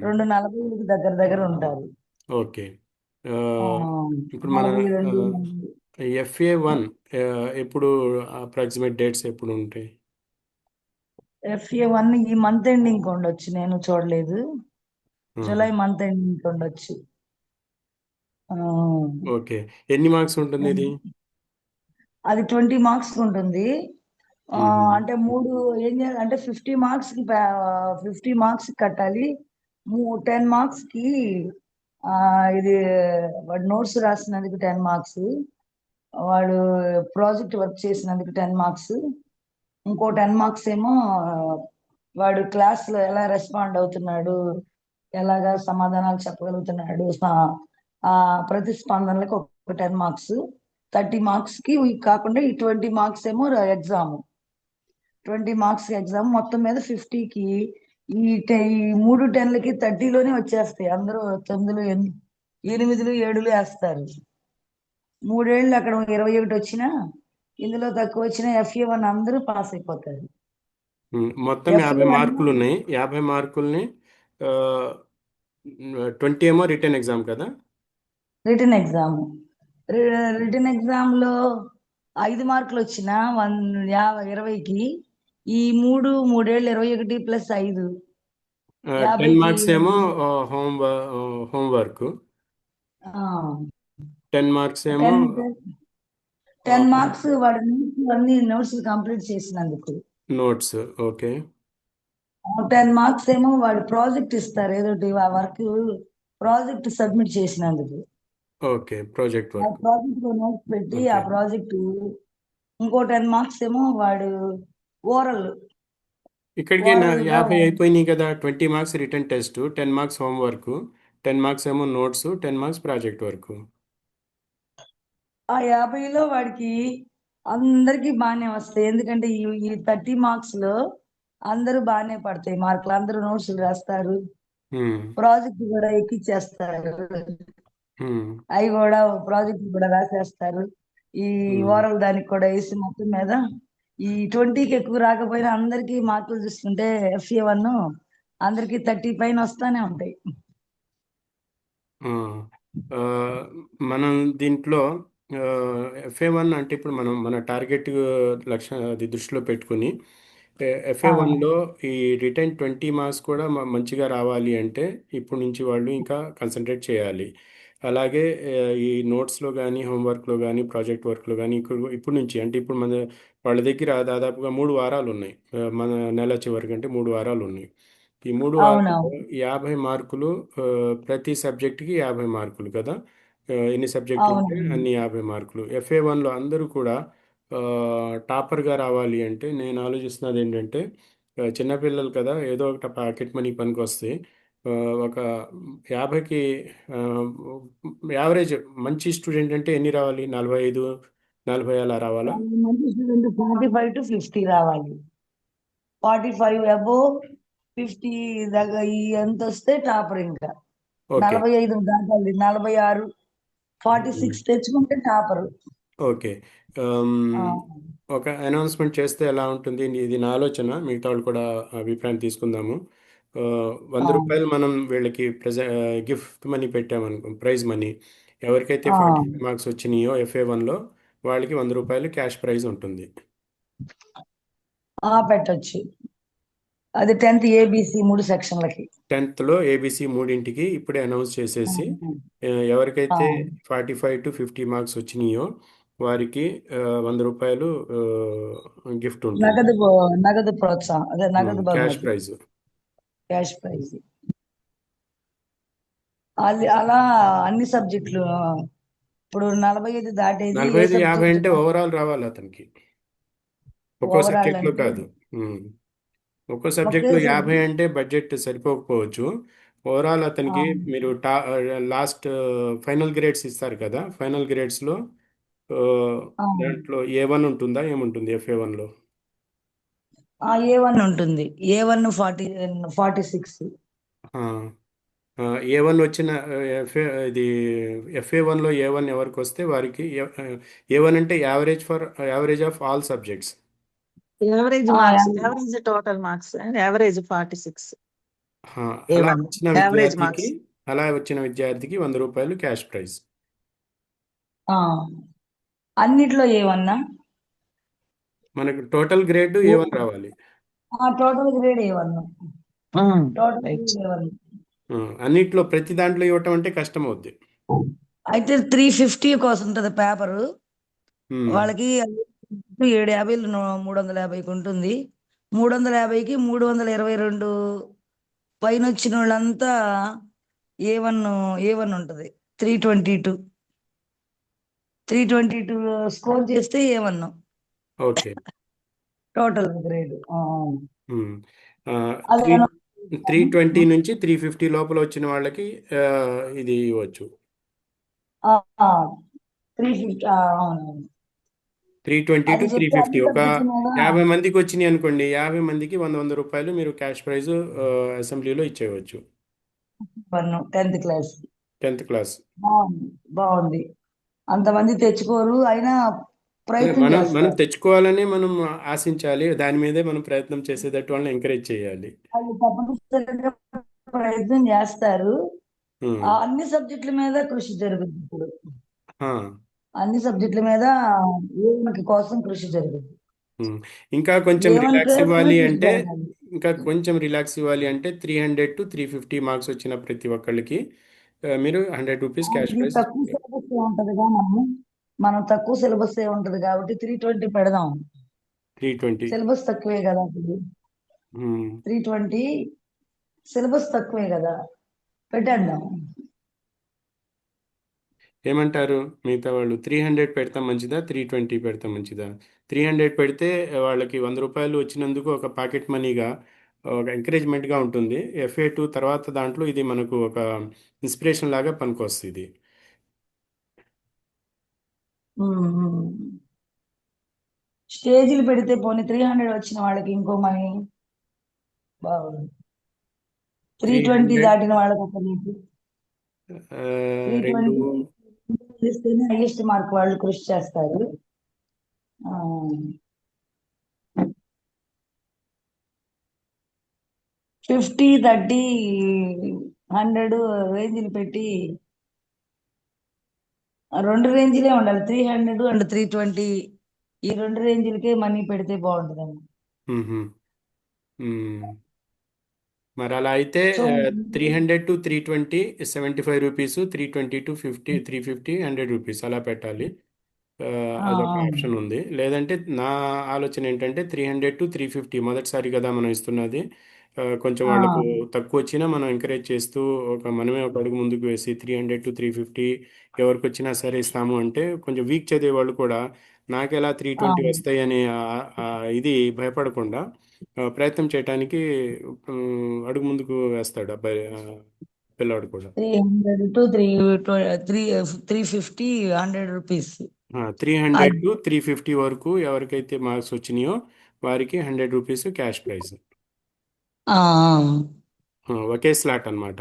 Speaker 1: 2 40 దగ్గర దగ్గర ఉంటారు.
Speaker 2: ఓకే.
Speaker 1: ఆ,
Speaker 2: ఇప్పుడు మన
Speaker 1: 42
Speaker 2: FA1 ఎప్పుడు, అప్రాక్సిమేట్ డేట్స్ ఎప్పుడు ఉంటాయి?
Speaker 1: FA1 ఈ మంత్ ఎండింగ్ ఉండొచ్చు, నేను చూడలేదు.
Speaker 2: ఆహా.
Speaker 1: జూలై మంత్ ఎండింగ్ ఉండొచ్చు.
Speaker 2: ఓకే. ఎన్ని మార్క్స్ ఉంటుంది ఇది?
Speaker 1: అది 20 మార్క్స్ ఉంటుంది.
Speaker 2: మ్మ్.
Speaker 1: అంటే ఏం చేయాలి అంటే 50 మార్క్స్ కట్టాలి. 10 మార్క్స్ కి ఇది వాడు నోట్స్ రాసినందుకు 10 మార్క్స్, వాడు ప్రాజెక్ట్ వర్క్ చేసినందుకు 10 మార్క్స్, ఇంకో 10 మార్క్స్ ఏమో వాడు క్లాస్ లో ఎలా రెస్పాండ్ అవుతున్నాడు, ఎలాగా సమాధానాలు చెప్పగలుగుతున్నాడు, ప్రతిస్పందనలకు ఒక 10 మార్క్స్. 30 మార్క్స్ కి ఇవి కాకుండా ఈ 20 మార్క్స్ ఏమో ఎగ్జామ్. 20 మార్క్స్ ఎగ్జామ్ మొత్తం మీద 50కి ఈ 3 10లకి 30లోనే వచ్చేస్తాయి. అందరూ 9లు 8లు 7లు వేస్తారు. 3 ఏళ్ళు అక్కడ 21 వచ్చినా, ఇందులో తక్కువ వచ్చిన FA1 అందరూ పాస్ అయిపోతారు.
Speaker 2: మొత్తం 50
Speaker 1: FA1
Speaker 2: మార్కులు ఉన్నాయి. 50 మార్కుల్ని 20 ఏమో రిటర్న్ ఎగ్జామ్ కదా?
Speaker 1: Return exam. రిటర్న్ ఎగ్జామ్ లో 5 మార్కులు వచ్చిన 20కి ఈ 3 3 ఏళ్ళు 21 ప్లస్ 5
Speaker 2: 10
Speaker 1: 50కి
Speaker 2: మార్క్స్ ఏమో హోమ్ హోంవర్క్, 10 మార్క్స్ ఏమో
Speaker 1: 10 మార్క్స్ వాడు అన్ని నోట్స్ కంప్లీట్ చేసినందుకు.
Speaker 2: నోట్స్. ఓకే.
Speaker 1: 10 మార్క్స్ ఏమో వాడు ప్రాజెక్ట్ ఇస్తారు, ఏదో ఆ వర్క్ ప్రాజెక్ట్ సబ్మిట్ చేసినందుకు.
Speaker 2: ఓకే, ప్రాజెక్ట్
Speaker 1: ఆ
Speaker 2: వర్క్.
Speaker 1: ప్రాజెక్ట్ నోట్స్ పెట్టి ఆ
Speaker 2: ఓకే.
Speaker 1: ప్రాజెక్ట్. ఇంకో 10 మార్క్స్ ఏమో వాడు ఓరల్
Speaker 2: ఇక్కడికి
Speaker 1: ఓరల్ గా
Speaker 2: 50 అయిపోయినాయి కదా. 20 marks return test, 10 marks homework, 10 marks ఏమో నోట్స్, 10 మార్క్స్ ప్రాజెక్ట్ వర్క్.
Speaker 1: ఆ 50లో వాడికి అందరికి బాగానే వస్తాయి, ఎందుకంటే ఈ 30 మార్క్స్ లో అందరూ బాగానే పడతాయి మార్కులు, అందరూ నోట్స్ రాస్తారు, ప్రాజెక్ట్ కూడా ఎక్కిచ్చేస్తారు, అవి కూడా ప్రాజెక్ట్ కూడా రాసేస్తారు. ఈ ఓరల్ దానికి కూడా వేసి మొత్తం మీద ఈ 20కి ఎక్కువ రాకపోయినా అందరికి మార్కులు చూసుకుంటే FA1 అందరికి 30 పైన వస్తానే ఉంటాయి.
Speaker 2: మనం దీంట్లో FA1 అంటే ఇప్పుడు మనం మన టార్గెట్ లక్ష్యం అది దృష్టిలో పెట్టుకుని FA1లో ఈ రిటర్న్ 20 మార్క్స్ కూడా మంచిగా రావాలి అంటే ఇప్పటి నుంచి వాళ్ళు ఇంకా కాన్సన్ట్రేట్ చేయాలి. అలాగే ఈ నోట్స్లో కానీ, హోంవర్క్లో కానీ, ప్రాజెక్ట్ వర్క్లో కానీ ఇప్పుడు నుంచి అంటే ఇప్పుడు మన వాళ్ళ దగ్గర దాదాపుగా 3 వారాలు ఉన్నాయి. మన నెల చివరి కంటే 3 వారాలు ఉన్నాయి. ఈ 3 వారాల్లో
Speaker 1: అవునవును.
Speaker 2: 50 మార్కులు, ప్రతి సబ్జెక్టుకి 50 మార్కులు కదా. ఎన్ని సబ్జెక్టులు ఉంటే
Speaker 1: అవునవును.
Speaker 2: అన్ని 50 మార్కులు. FA1లో అందరూ కూడా టాపర్గా రావాలి అంటే నేను ఆలోచిస్తున్నది ఏంటంటే, చిన్నపిల్లలు కదా, ఏదో ఒక పాకెట్ మనీ పనికి వస్తే ఒక 50కి యావరేజ్ మంచి స్టూడెంట్ అంటే ఎన్ని రావాలి? 45, 40 అలా రావాలా?
Speaker 1: మంచి స్టూడెంట్ 45 to 50 రావాలి. 45 అబోవ్ 50 దగ్గర ఎంత వస్తే టాపర్. ఇంకా
Speaker 2: ఓకే.
Speaker 1: 45 దాటాలి, 46 46 తెచ్చుకుంటే టాపర్.
Speaker 2: ఓకే. ఆమ్,
Speaker 1: ఆ,
Speaker 2: ఒక అనౌన్స్మెంట్ చేస్తే ఎలా ఉంటుంది? ఇది నా ఆలోచన, మిగతా వాళ్ళు కూడా అభిప్రాయం తీసుకుందాము. ఆ,
Speaker 1: ఆ,
Speaker 2: 100 రూపాయలు మనం వీళ్ళకి గిఫ్ట్ మనీ పెట్టామనుకో, ప్రైజ్ మనీ. ఎవరికైతే
Speaker 1: ఆ,
Speaker 2: 45 మార్క్స్ వచ్చినాయో FA1లో వాళ్ళకి 100 రూపాయలు క్యాష్ ప్రైజ్ ఉంటుంది.
Speaker 1: పెట్టొచ్చు. అది 10th ABC 3 సెక్షన్లకి.
Speaker 2: 10th ABC మూడింటికి ఇప్పుడే అనౌన్స్ చేసేసి,
Speaker 1: ఆ,
Speaker 2: ఎవరికైతే 45 to 50 మార్క్స్ వచ్చినాయో వారికి 100 రూపాయలు గిఫ్ట్ ఉంటుంది.
Speaker 1: నగదు ప్రోత్సాహం, అదే నగదు
Speaker 2: క్యాష్
Speaker 1: బహుమతి,
Speaker 2: ప్రైజ్.
Speaker 1: Cash prize. అది అలా అన్ని సబ్జెక్టులు. ఇప్పుడు 45 దాటేది ఏ
Speaker 2: 45-50
Speaker 1: సబ్జెక్ట్
Speaker 2: అంటే ఓవరాల్ రావాలి అతనికి, ఒక్కో
Speaker 1: ఓవరాల్
Speaker 2: సబ్జెక్ట్లో
Speaker 1: అంటే
Speaker 2: కాదు. ఉమ్. ఒక్కో
Speaker 1: ఒకే
Speaker 2: సబ్జెక్ట్లో 50
Speaker 1: సబ్జెక్ట్.
Speaker 2: అంటే బడ్జెట్ సరిపోకపోవచ్చు. ఓవరాల్ అతనికి మీరు లాస్ట్ ఫైనల్ గ్రేడ్స్ ఇస్తారు కదా, ఫైనల్ గ్రేడ్స్లో దాంట్లో A1 ఉంటుందా, ఏముంటుంది FA1లో?
Speaker 1: A1 ఉంటుంది. A1 46.
Speaker 2: A1 వచ్చిన ఎఫ్ఏ ఇది FA1లో A1 ఎవరికి వస్తే వారికి A1 అంటే average of all subjects.
Speaker 4: Average marks, average total marks, average 46.
Speaker 2: అలా
Speaker 4: A1
Speaker 2: వచ్చిన
Speaker 4: యావరేజ్
Speaker 2: విద్యార్థికి
Speaker 4: మార్క్స్.
Speaker 2: అలా వచ్చిన విద్యార్థికి 100 రూపాయలు క్యాష్ ప్రైజ్.
Speaker 1: అన్నిట్లో ఏమన్నా
Speaker 2: మనకు టోటల్ గ్రేడ్ A1 రావాలి.
Speaker 1: Total grade A1. Total
Speaker 4: right.
Speaker 1: Grade A1.
Speaker 2: అన్నిట్లో ప్రతి దాంట్లో ఇవ్వటం అంటే కష్టం అవుద్ది.
Speaker 1: అయితే 350 కోసం ఉంటుంది పేపరు.
Speaker 2: ఉమ్,
Speaker 1: వాళ్ళకి 750 350కి ఉంటుంది. 350కి 322 పైన వచ్చిన వాళ్ళంతా A1. A1 ఉంటుంది. 322 స్కోర్ చేస్తే A1
Speaker 2: ఓకే.
Speaker 1: Total grade.
Speaker 2: ఉమ్,
Speaker 1: అది
Speaker 2: 320 నుంచి 350 లోపల వచ్చిన వాళ్ళకి ఇది ఇవ్వచ్చు.
Speaker 1: 350. అవును.
Speaker 2: 320
Speaker 1: అది
Speaker 2: టు
Speaker 1: చెప్తే
Speaker 2: 350
Speaker 1: అన్ని
Speaker 2: ఒక
Speaker 1: సబ్జెక్టుల మీద
Speaker 2: 50 మందికి వచ్చినాయి అనుకోండి, 50 మందికి 100 రూపాయలు మీరు క్యాష్ ప్రైజ్ అసెంబ్లీలో ఇచ్చేయవచ్చు.
Speaker 1: 10th class.
Speaker 2: 10th class.
Speaker 1: బాగుంది, బాగుంది. అంతమంది తెచ్చుకోరు, అయినా
Speaker 2: అదే
Speaker 1: ప్రయత్నం
Speaker 2: మనం మనం
Speaker 1: చేస్తారు.
Speaker 2: తెచ్చుకోవాలని మనం ఆశించాలి, దాని మీదే మనం ప్రయత్నం చేసేటట్టు వాళ్ళని ఎంకరేజ్ చేయాలి.
Speaker 1: వాళ్ళు తప్పనిసరిగా ప్రయత్నం చేస్తారు.
Speaker 2: ఉమ్,
Speaker 1: అన్ని సబ్జెక్టుల మీద కృషి జరుగుతుంది ఇప్పుడు.
Speaker 2: ఆ,
Speaker 1: అన్ని సబ్జెక్టుల మీద ఏమకి కోసం కృషి జరుగుతుంది.
Speaker 2: ఉమ్. ఇంకా కొంచెం
Speaker 1: ఏమని
Speaker 2: రిలాక్స్
Speaker 1: ప్లేస్ కూడా
Speaker 2: ఇవ్వాలి
Speaker 1: కృషి
Speaker 2: అంటే
Speaker 1: జరగాలి.
Speaker 2: 300 to 350 మార్క్స్ వచ్చిన ప్రతి ఒక్కళ్ళకి మీరు 100 రూపీస్ క్యాష్
Speaker 1: ఇది
Speaker 2: ప్రైజ్.
Speaker 1: తక్కువ సిలబస్ ఉంటదిగా, మనం తక్కువ సిలబస్ ఉంటది కాబట్టి 320 పెడదాం.
Speaker 2: 320.
Speaker 1: సిలబస్ తక్కువే కదా ఇప్పుడు. 320 సిలబస్ తక్కువే కదా, పెట్టేద్దాం.
Speaker 2: ఏమంటారు మిగతా వాళ్ళు? 300 పెడతాం మంచిదా, 320 పెడతాం మంచిదా? 300 పెడితే వాళ్ళకి 100 రూపాయలు వచ్చినందుకు ఒక పాకెట్ మనీగా, ఒక ఎంకరేజ్మెంట్గా ఉంటుంది. FA2 తర్వాత దాంట్లో ఇది మనకు ఒక ఇన్స్పిరేషన్ లాగా పనికొస్తుంది.
Speaker 1: స్టేజీలు పెడితే పోనీ 300 వచ్చిన వాళ్ళకి ఇంకో మనీ బాగుంది. 320
Speaker 2: 300
Speaker 1: దాటిన వాళ్ళకి ఒక రేటు.
Speaker 2: రెండు
Speaker 1: 320 ఇస్తేనే హైయెస్ట్ మార్క్ వాళ్ళు కృషి చేస్తారు. 50, 30, 100 రేంజ్లు పెట్టి, రెండు రేంజ్లే ఉండాలి. 300 అండ్ 320, ఈ రెండు రేంజ్లకే మనీ పెడితే బాగుంటుందండి.
Speaker 2: మ్మ్హ. మ్మ్. మరి అలా అయితే
Speaker 1: so
Speaker 2: 300 to 320 75 rupees, 320 to 50 350 100 rupees అలా పెట్టాలి. ఆ, అదొక ఆప్షన్ ఉంది. లేదంటే నా ఆలోచన ఏంటంటే 300 to 350 మొదటిసారి కదా మనం ఇస్తున్నది. కొంచెం వాళ్ళకు తక్కువ వచ్చినా మనం ఎంకరేజ్ చేస్తూ మనమే ఒక అడుగు ముందుకు వేసి 300 to 350 ఎవరికి వచ్చినా సరే ఇస్తాము అంటే, కొంచెం వీక్ చదివే వాళ్ళు కూడా నాకెలా 320 వస్తాయి అని ఇది భయపడకుండా ప్రయత్నం చేయడానికి అడుగు ముందుకు వేస్తాడు అబ్బాయి, పిల్లాడు కూడా.
Speaker 1: 300 to 350, 100 రూపీస్.
Speaker 2: 300 to 350 వరకు ఎవరికైతే మార్క్స్ వచ్చినాయో వారికి 100 రూపీస్ క్యాష్ ప్రైజ్. ఒకే స్లాట్ అనమాట.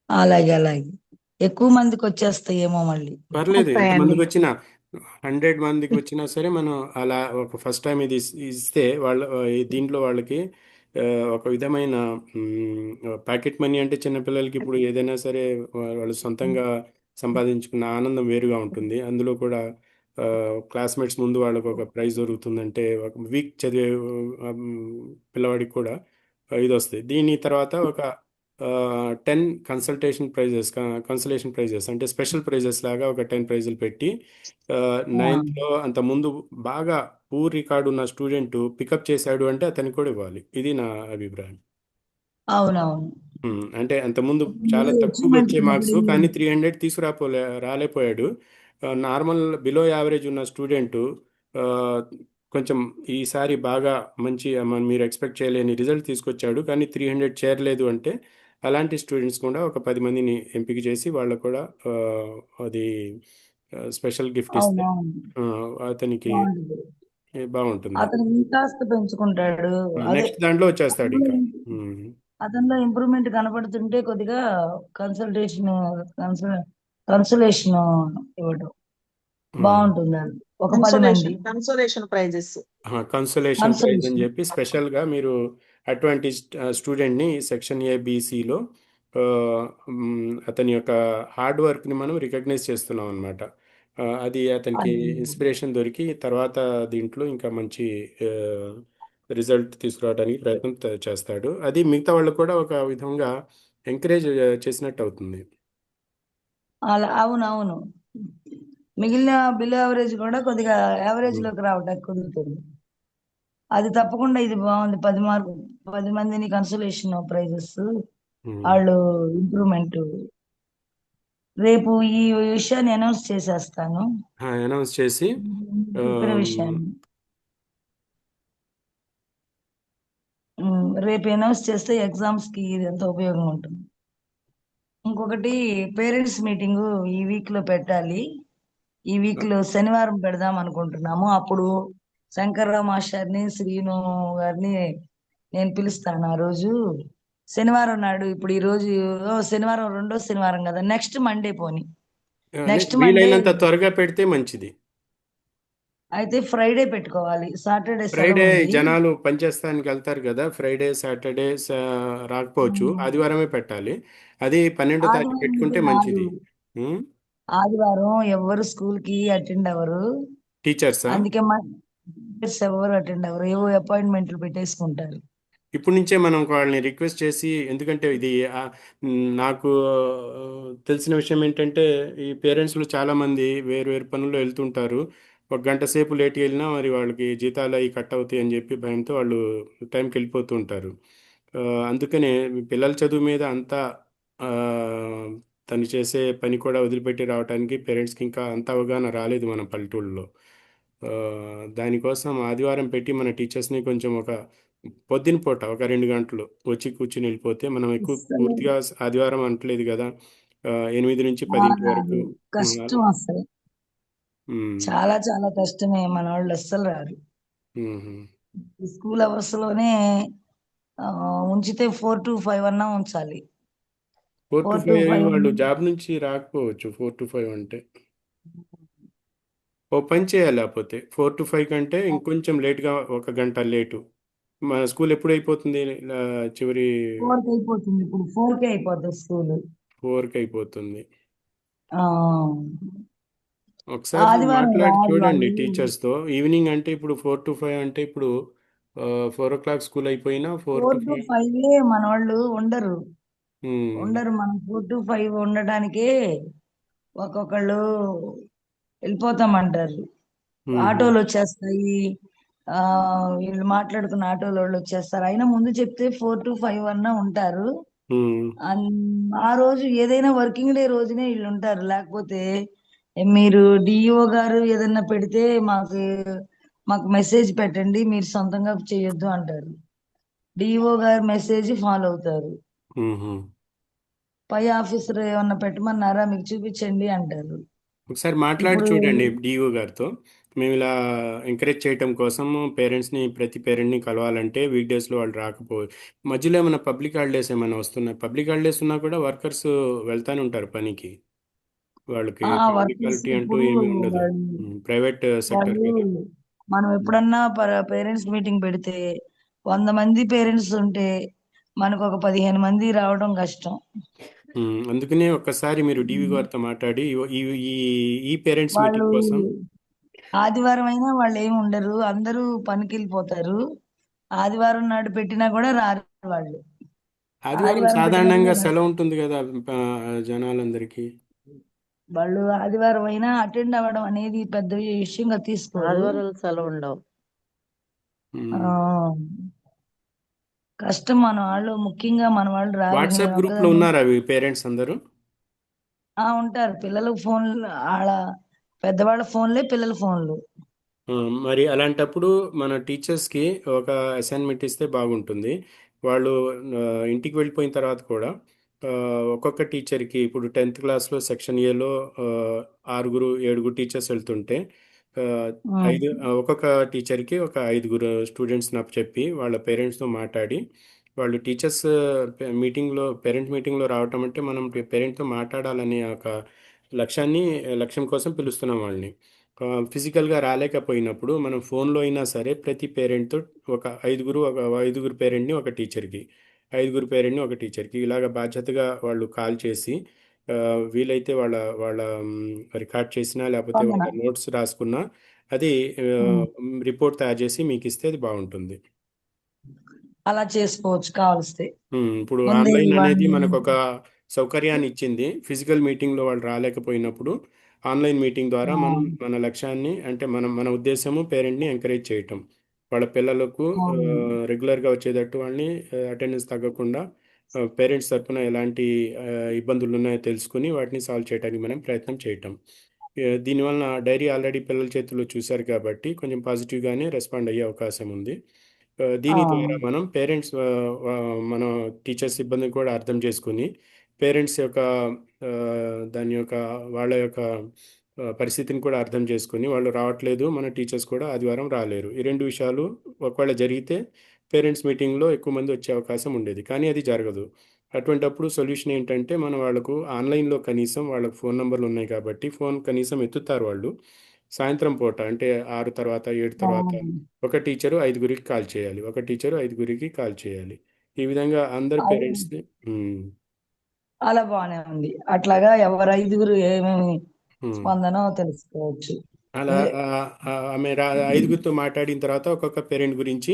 Speaker 1: అలాగే అలాగే ఎక్కువ మందికి వచ్చేస్తాయేమో మళ్ళీ.
Speaker 2: పర్లేదు,
Speaker 4: వస్తాయండి.
Speaker 2: ఎంతమందికి వచ్చినా 100 మందికి వచ్చినా సరే మనం అలా ఒక ఫస్ట్ టైం ఇది ఇస్తే వాళ్ళ దీంట్లో వాళ్ళకి ఆ, ఒక విధమైన ప్యాకెట్ మనీ అంటే చిన్నపిల్లలకి ఇప్పుడు ఏదైనా సరే వాళ్ళు సొంతంగా సంపాదించుకున్న ఆనందం వేరుగా ఉంటుంది. అందులో కూడా క్లాస్మేట్స్ ముందు వాళ్ళకు ఒక ప్రైజ్ దొరుకుతుందంటే ఒక వీక్ చదివే ఆ, పిల్లవాడికి కూడా ఇది వస్తుంది. దీని తర్వాత ఒక 10 కన్సలేషన్ ప్రైజెస్ అంటే స్పెషల్ ప్రైజెస్ లాగా ఒక 10 ప్రైజులు పెట్టి నైన్త్లో అంత ముందు బాగా పూర్ రికార్డు ఉన్న స్టూడెంట్ పికప్ చేశాడు అంటే అతనికి కూడా ఇవ్వాలి. ఇది నా అభిప్రాయం.
Speaker 1: అవునవును.
Speaker 2: అంటే అంతకుముందు చాలా
Speaker 1: మళ్ళీ
Speaker 2: తక్కువ
Speaker 1: అచీవ్మెంట్
Speaker 2: వచ్చే మార్క్స్,
Speaker 1: మళ్ళీ
Speaker 2: కానీ 300 రాలేపోయాడు. నార్మల్ బిలో యావరేజ్ ఉన్న స్టూడెంట్ కొంచెం ఈసారి బాగా మంచి మీరు ఎక్స్పెక్ట్ చేయలేని రిజల్ట్ తీసుకొచ్చాడు, కానీ 300 చేరలేదు అంటే అలాంటి స్టూడెంట్స్ కూడా ఒక 10 మందిని ఎంపిక చేసి వాళ్ళకు కూడా అది స్పెషల్ గిఫ్ట్ ఇస్తే
Speaker 1: అవునవును
Speaker 2: ఆ, అతనికి
Speaker 1: బాగుంటుంది.
Speaker 2: బాగుంటుంది.
Speaker 1: అతను ఇంకాస్త పెంచుకుంటాడు. అదే
Speaker 2: నెక్స్ట్ దాంట్లో వచ్చేస్తాడు
Speaker 1: అతనిలో
Speaker 2: ఇంకా.
Speaker 1: అతనిలో ఇంప్రూవ్మెంట్ కనపడుతుంటే కొద్దిగా కన్సల్టేషన్ కన్సలేషన్ ఇవ్వడం బాగుంటుంది. అది ఒక 10 మంది
Speaker 4: కన్సోలేషన్ ప్రైజెస్.
Speaker 2: కన్సోలేషన్ ప్రైజ్ అని
Speaker 1: కన్సలేషన్.
Speaker 2: చెప్పి స్పెషల్గా మీరు అటువంటి స్టూడెంట్ని సెక్షన్ ఏబిసిలో అతని యొక్క హార్డ్ వర్క్ని మనం రికగ్నైజ్ చేస్తున్నాం అనమాట. అది అతనికి
Speaker 1: అది
Speaker 2: ఇన్స్పిరేషన్ దొరికి తర్వాత దీంట్లో ఇంకా మంచి రిజల్ట్ తీసుకురావడానికి ప్రయత్నం చేస్తాడు. అది మిగతా వాళ్ళకు కూడా ఒక విధంగా ఎంకరేజ్ చేసినట్టు అవుతుంది.
Speaker 1: అలా అవునవును. మిగిలిన బిలో యావరేజ్ కూడా కొద్దిగా యావరేజ్
Speaker 2: ఉమ్,
Speaker 1: లోకి రావడానికి కుదురుతుంది. అది తప్పకుండా ఇది బాగుంది. 10 మందిని కన్సలేషన్ ప్రైజెస్
Speaker 2: ఉమ్.
Speaker 1: వాళ్ళు ఇంప్రూవ్మెంట్. రేపు ఈ విషయాన్ని అనౌన్స్ చేసేస్తాను.
Speaker 2: అనౌన్స్ చేసి
Speaker 1: చెప్పిన విషయాన్ని రేపు అనౌన్స్ చేస్తే ఎగ్జామ్స్ కి ఇది ఎంతో ఉపయోగం ఉంటుంది. ఇంకొకటి పేరెంట్స్ మీటింగ్ ఈ వీక్ లో పెట్టాలి. ఈ వీక్ లో శనివారం పెడదాం అనుకుంటున్నాము. అప్పుడు శంకర్రావు మాస్టర్ని శ్రీను గారిని నేను పిలుస్తాను. ఆ రోజు శనివారం నాడు, ఇప్పుడు ఈ రోజు శనివారం రెండో శనివారం కదా, నెక్స్ట్ మండే పోని. నెక్స్ట్ మండే
Speaker 2: వీలైనంత త్వరగా పెడితే మంచిది.
Speaker 1: అయితే ఫ్రైడే పెట్టుకోవాలి. సాటర్డే సెలవు
Speaker 2: ఫ్రైడే
Speaker 1: ఉంది.
Speaker 2: జనాలు పనిచేస్తానికి వెళ్తారు కదా, ఫ్రైడే సాటర్డే రాకపోవచ్చు, ఆదివారమే పెట్టాలి. అది 12వ తారీఖు
Speaker 1: ఆదివారం అయితే
Speaker 2: పెట్టుకుంటే
Speaker 1: రాదు.
Speaker 2: మంచిది. ఉమ్,
Speaker 1: ఆదివారం ఎవరు స్కూల్ కి అటెండ్ అవ్వరు.
Speaker 2: టీచర్సా
Speaker 1: అందుకే మా టీచర్స్ ఎవరు అటెండ్ అవ్వరు. ఏవో అపాయింట్మెంట్లు పెట్టేసుకుంటారు.
Speaker 2: ఇప్పటి నుంచే మనం వాళ్ళని రిక్వెస్ట్ చేసి, ఎందుకంటే ఇది నాకు తెలిసిన విషయం ఏంటంటే ఈ పేరెంట్స్లు చాలామంది వేరు వేరు పనుల్లో వెళ్తుంటారు. ఒక గంట సేపు లేట్కి వెళ్ళినా మరి వాళ్ళకి జీతాలు అవి కట్ అవుతాయి అని చెప్పి భయంతో వాళ్ళు టైంకి వెళ్ళిపోతూ ఉంటారు. ఆ, అందుకనే మీ పిల్లల చదువు మీద అంతా ఆ, తను చేసే పని కూడా వదిలిపెట్టి రావడానికి పేరెంట్స్కి ఇంకా అంత అవగాహన రాలేదు మన పల్లెటూళ్ళలో. ఆ, దానికోసం ఆదివారం పెట్టి మన టీచర్స్ని కొంచెం ఒక పొద్దున పూట ఒక 2 గంటలు వచ్చి కూర్చుని వెళ్ళిపోతే మనం ఎక్కువ
Speaker 1: అస్సలు
Speaker 2: పూర్తిగా ఆదివారం అంటలేదు కదా, 8 నుంచి 10 వరకు.
Speaker 1: రాదు.
Speaker 2: అలా.
Speaker 1: కష్టం అసలు.
Speaker 2: ఉమ్,
Speaker 1: చాలా చాలా కష్టమే. మన వాళ్ళు అస్సలు రారు.
Speaker 2: ఉమ్.
Speaker 1: ఈ స్కూల్ అవర్స్ లోనే ఆ, ఉంచితే 4 to 5 అన్నా ఉంచాలి. 4 to
Speaker 2: 4 to 5
Speaker 1: 5
Speaker 2: వాళ్ళు జాబ్ నుంచి రాకపోవచ్చు. 4 to 5 అంటే ఓ పని చేయాలి. లేకపోతే 4 to 5 కంటే ఇంకొంచెం లేట్గా ఒక గంట లేటు. మన స్కూల్ ఎప్పుడు అయిపోతుంది? చివరి
Speaker 1: 4కి అయిపోతుంది. ఇప్పుడు 4కే అయిపోతుంది స్కూల్.
Speaker 2: 4కి అయిపోతుంది.
Speaker 1: ఆ,
Speaker 2: ఒకసారి
Speaker 1: ఆదివారం
Speaker 2: మాట్లాడి
Speaker 1: రారు
Speaker 2: చూడండి
Speaker 1: వాళ్ళు.
Speaker 2: టీచర్స్తో. ఈవినింగ్ అంటే ఇప్పుడు 4 to 5 అంటే ఇప్పుడు 4 o'clock స్కూల్ అయిపోయినా 4
Speaker 1: 4
Speaker 2: to
Speaker 1: to
Speaker 2: 5.
Speaker 1: 5 మన వాళ్ళు ఉండరు. మనం 4 to 5 ఉండటానికే ఒక్కొక్కళ్ళు వెళ్ళిపోతామంటారు. ఆటోలు వచ్చేస్తాయి. ఆ, వీళ్ళు మాట్లాడుకున్న ఆటోలు వాళ్ళు వచ్చేస్తారు. అయినా ముందు చెప్తే 4 to 5 అన్నా ఉంటారు. ఆ రోజు ఏదైనా వర్కింగ్ డే రోజునే వీళ్ళు ఉంటారు. లేకపోతే మీరు డిఈఓ గారు ఏదన్నా పెడితే మాకు మెసేజ్ పెట్టండి, మీరు సొంతంగా చేయొద్దు అంటారు. డిఈఓ గారు మెసేజ్ ఫాలో అవుతారు. పై ఆఫీసర్ ఏమన్నా పెట్టమన్నారా, మీకు చూపించండి అంటారు.
Speaker 2: ఒకసారి మాట్లాడి
Speaker 1: ఇప్పుడు
Speaker 2: చూడండి డిఓ గారితో. మేము ఇలా ఎంకరేజ్ చేయటం కోసం ప్రతి పేరెంట్ని కలవాలంటే వీక్ డేస్లో వాళ్ళు మధ్యలో ఏమైనా పబ్లిక్ హాలిడేస్ ఏమైనా వస్తున్నాయి? పబ్లిక్ హాలిడేస్ ఉన్నా కూడా వర్కర్స్ వెళ్తానే ఉంటారు పనికి. వాళ్ళకి
Speaker 1: వర్కర్స్
Speaker 2: పబ్లికాలిటీ అంటూ
Speaker 1: ఇప్పుడు
Speaker 2: ఏమీ ఉండదు.
Speaker 1: వాళ్ళు
Speaker 2: ప్రైవేట్ సెక్టర్
Speaker 1: వాళ్ళు
Speaker 2: కదా.
Speaker 1: మనం ఎప్పుడన్నా పేరెంట్స్ మీటింగ్ పెడితే 100 మంది పేరెంట్స్ ఉంటే మనకు ఒక 15 మంది రావడం కష్టం.
Speaker 2: అందుకనే ఒక్కసారి మీరు డివి గారితో మాట్లాడి ఈ ఈ ఈ పేరెంట్స్
Speaker 1: వాళ్ళు
Speaker 2: మీటింగ్ కోసం
Speaker 1: ఆదివారం అయినా వాళ్ళు ఏమి ఉండరు, అందరూ పనికి వెళ్ళిపోతారు. ఆదివారం నాడు పెట్టినా కూడా రారు వాళ్ళు.
Speaker 2: ఆదివారం
Speaker 1: ఆదివారం పెట్టినప్పుడు
Speaker 2: సాధారణంగా సెలవు ఉంటుంది కదా జనాలందరికీ.
Speaker 1: వాళ్ళు ఆదివారం అయినా అటెండ్ అవ్వడం అనేది పెద్ద విషయంగా తీసుకోరు.
Speaker 4: ఆదివారాలు సెలవు ఉండవు.
Speaker 1: ఆ,
Speaker 2: ఉమ్.
Speaker 1: కష్టం. మన వాళ్ళు ముఖ్యంగా మన వాళ్ళు రారు. నేను
Speaker 2: వాట్సాప్ గ్రూప్లో
Speaker 1: ఒక్కదాన్ని
Speaker 2: ఉన్నారా పేరెంట్స్ అందరూ?
Speaker 1: ఉంటారు. పిల్లలు ఫోన్లు ఆడ పెద్దవాళ్ళ ఫోన్లే పిల్లల ఫోన్లు.
Speaker 2: ఆ, మరి అలాంటప్పుడు మన టీచర్స్కి ఒక అసైన్మెంట్ ఇస్తే బాగుంటుంది. వాళ్ళు ఇంటికి వెళ్ళిపోయిన తర్వాత కూడా ఆ, ఒక్కొక్క టీచర్కి ఇప్పుడు 10th క్లాస్లో సెక్షన్ ఏలో 6-7 టీచర్స్ వెళ్తుంటే ఆ,
Speaker 1: ఉమ్,
Speaker 2: ఒక్కొక్క టీచర్కి ఒక 5 స్టూడెంట్స్ని చెప్పి వాళ్ళ పేరెంట్స్తో మాట్లాడి వాళ్ళు టీచర్స్ పేరెంట్ మీటింగ్లో రావటం అంటే మనం పేరెంట్తో మాట్లాడాలనే ఒక లక్ష్యం కోసం పిలుస్తున్నాం వాళ్ళని. ఫిజికల్గా రాలేకపోయినప్పుడు మనం ఫోన్లో అయినా సరే ప్రతి పేరెంట్తో ఒక ఐదుగురు పేరెంట్ని ఒక టీచర్కి, 5 పేరెంట్ని ఒక టీచర్కి ఇలాగ బాధ్యతగా వాళ్ళు కాల్ చేసి ఆ, వీలైతే వాళ్ళ వాళ్ళ రికార్డ్ చేసినా లేకపోతే
Speaker 1: స్పందన.
Speaker 2: వాళ్ళ నోట్స్ రాసుకున్నా అది
Speaker 1: ఉమ్,
Speaker 2: రిపోర్ట్ తయారు చేసి మీకు ఇస్తే అది బాగుంటుంది.
Speaker 1: అలా చేసుకోవచ్చు కావలిస్తే.
Speaker 2: ఇప్పుడు
Speaker 1: ముందే
Speaker 2: ఆన్లైన్ అనేది
Speaker 1: వాళ్ళని
Speaker 2: మనకు ఒక సౌకర్యాన్ని ఇచ్చింది. ఫిజికల్ మీటింగ్లో వాళ్ళు రాలేకపోయినప్పుడు ఆన్లైన్ మీటింగ్ ద్వారా
Speaker 1: ఆ,
Speaker 2: మనం మన లక్ష్యాన్ని అంటే మన ఉద్దేశము పేరెంట్ని ఎంకరేజ్ చేయటం. వాళ్ళ పిల్లలకు
Speaker 1: అవును.
Speaker 2: రెగ్యులర్గా వచ్చేటట్టు వాళ్ళని అటెండెన్స్ తగ్గకుండా పేరెంట్స్ తరపున ఎలాంటి ఇబ్బందులు ఉన్నాయో తెలుసుకుని వాటిని సాల్వ్ చేయడానికి మనం ప్రయత్నం చేయటం. దీనివలన డైరీ ఆల్రెడీ పిల్లల చేతుల్లో చూశారు కాబట్టి కొంచెం పాజిటివ్గానే రెస్పాండ్ అయ్యే అవకాశం ఉంది.
Speaker 1: ఆ,
Speaker 2: దీని ద్వారా మనం మన టీచర్స్ ఇబ్బందిని కూడా అర్థం చేసుకుని పేరెంట్స్ యొక్క ఆ, దాని యొక్క వాళ్ళ యొక్క పరిస్థితిని కూడా అర్థం చేసుకుని వాళ్ళు రావట్లేదు, మన టీచర్స్ కూడా ఆదివారం రాలేరు. ఈ 2 విషయాలు ఒకవేళ జరిగితే పేరెంట్స్ మీటింగ్లో ఎక్కువ మంది వచ్చే అవకాశం ఉండేది, కానీ అది జరగదు. అటువంటప్పుడు సొల్యూషన్ ఏంటంటే మనం వాళ్ళకు ఆన్లైన్లో కనీసం వాళ్ళకు ఫోన్ నంబర్లు ఉన్నాయి కాబట్టి ఫోన్ కనీసం ఎత్తుతారు వాళ్ళు. సాయంత్రం పూట అంటే 6 తర్వాత 7
Speaker 1: ఆ,
Speaker 2: తర్వాత ఒక టీచరు 5గురికి కాల్ చేయాలి, ఒక టీచరు 5గురికి కాల్ చేయాలి. ఈ విధంగా అందరు
Speaker 1: అది
Speaker 2: పేరెంట్స్ని
Speaker 1: అలా బానే ఉంది. అట్లాగా ఎవరు 5గురు ఏమేమి
Speaker 2: ఉమ్.
Speaker 1: స్పందనో తెలుసుకోవచ్చు.
Speaker 2: అలా
Speaker 1: అదే.
Speaker 2: ఆమె 5గురితో మాట్లాడిన తర్వాత ఒక్కొక్క పేరెంట్ గురించి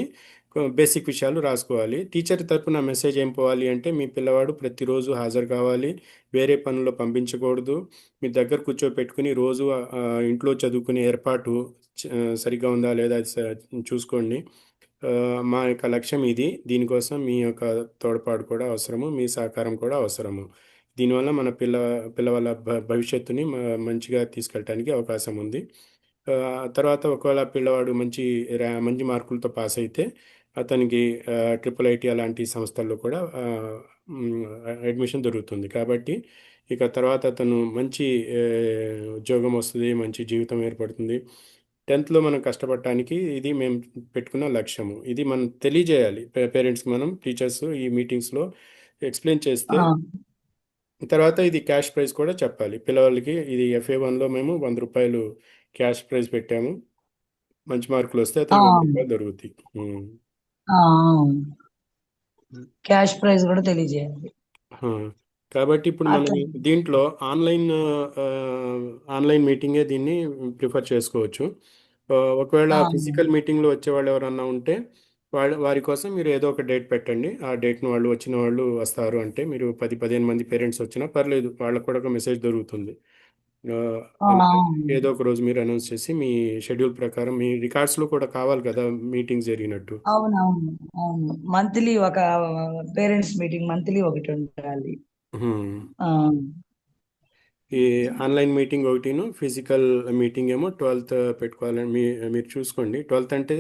Speaker 2: బేసిక్ విషయాలు రాసుకోవాలి. టీచర్ తరపున మెసేజ్ ఏం పోవాలి అంటే మీ పిల్లవాడు ప్రతిరోజు హాజరు కావాలి, వేరే పనుల్లో పంపించకూడదు, మీ దగ్గర కూర్చోపెట్టుకుని రోజు ఇంట్లో చదువుకునే ఏర్పాటు సరిగ్గా ఉందా లేదా అది చూసుకోండి. ఆ, మా యొక్క లక్ష్యం ఇది, దీనికోసం మీ యొక్క తోడ్పాటు కూడా అవసరము, మీ సహకారం కూడా అవసరము. దీనివల్ల మన పిల్లవాళ్ళ భవిష్యత్తుని మంచిగా తీసుకెళ్ళటానికి అవకాశం ఉంది. ఆ, తర్వాత ఒకవేళ పిల్లవాడు మంచి మార్కులతో పాస్ అయితే అతనికి IIIT అలాంటి సంస్థల్లో కూడా అడ్మిషన్ దొరుకుతుంది. కాబట్టి ఇక తర్వాత అతను మంచి ఉద్యోగం వస్తుంది, మంచి జీవితం ఏర్పడుతుంది. 10th మనం కష్టపడటానికి ఇది మేము పెట్టుకున్న లక్ష్యము. ఇది మనం తెలియజేయాలి పేరెంట్స్కి, మనం టీచర్స్ ఈ మీటింగ్స్లో ఎక్స్ప్లెయిన్ చేస్తే
Speaker 1: ఆ,
Speaker 2: తర్వాత ఇది క్యాష్ ప్రైజ్ కూడా చెప్పాలి పిల్లవాళ్ళకి. ఇది FA1లో మేము ₹100 క్యాష్ ప్రైజ్ పెట్టాము. మంచి మార్కులు వస్తే
Speaker 1: ఆ,
Speaker 2: అతనికి ₹100 దొరుకుతాయి. ఉమ్.
Speaker 1: ఆ, క్యాష్ ప్రైజ్ కూడా తెలియజేయాలి.
Speaker 2: ఆ, కాబట్టి ఇప్పుడు మనం
Speaker 1: అట్లా.
Speaker 2: దీంట్లో ఆన్లైన్ ఆ, ఆన్లైన్ మీటింగే దీన్ని ప్రిఫర్ చేసుకోవచ్చు. ఒకవేళ
Speaker 1: ఆ,
Speaker 2: ఫిజికల్ మీటింగ్లో వచ్చేవాళ్ళు ఎవరన్నా ఉంటే వారి కోసం మీరు ఏదో ఒక డేట్ పెట్టండి. ఆ డేట్ను వచ్చిన వాళ్ళు వస్తారు అంటే మీరు 10-15 మంది పేరెంట్స్ వచ్చినా పర్లేదు, వాళ్ళకు కూడా ఒక మెసేజ్ దొరుకుతుంది. ఆ,
Speaker 1: ఆ,
Speaker 2: అలాగే ఏదో ఒక రోజు మీరు అనౌన్స్ చేసి మీ షెడ్యూల్ ప్రకారం మీ రికార్డ్స్లో కూడా కావాలి కదా మీటింగ్ జరిగినట్టు.
Speaker 1: అవునవును. అవును. మంత్లీ ఒక పేరెంట్స్ మీటింగ్ మంత్లీ ఒకటి ఉండాలి.
Speaker 2: హ్మ్.
Speaker 1: ఆ,
Speaker 2: ఈ ఆన్లైన్ మీటింగ్ ఒకటిను, ఫిజికల్ మీటింగ్ ఏమో 12th పెట్టుకోవాలని మీరు చూసుకోండి. 12th అంటే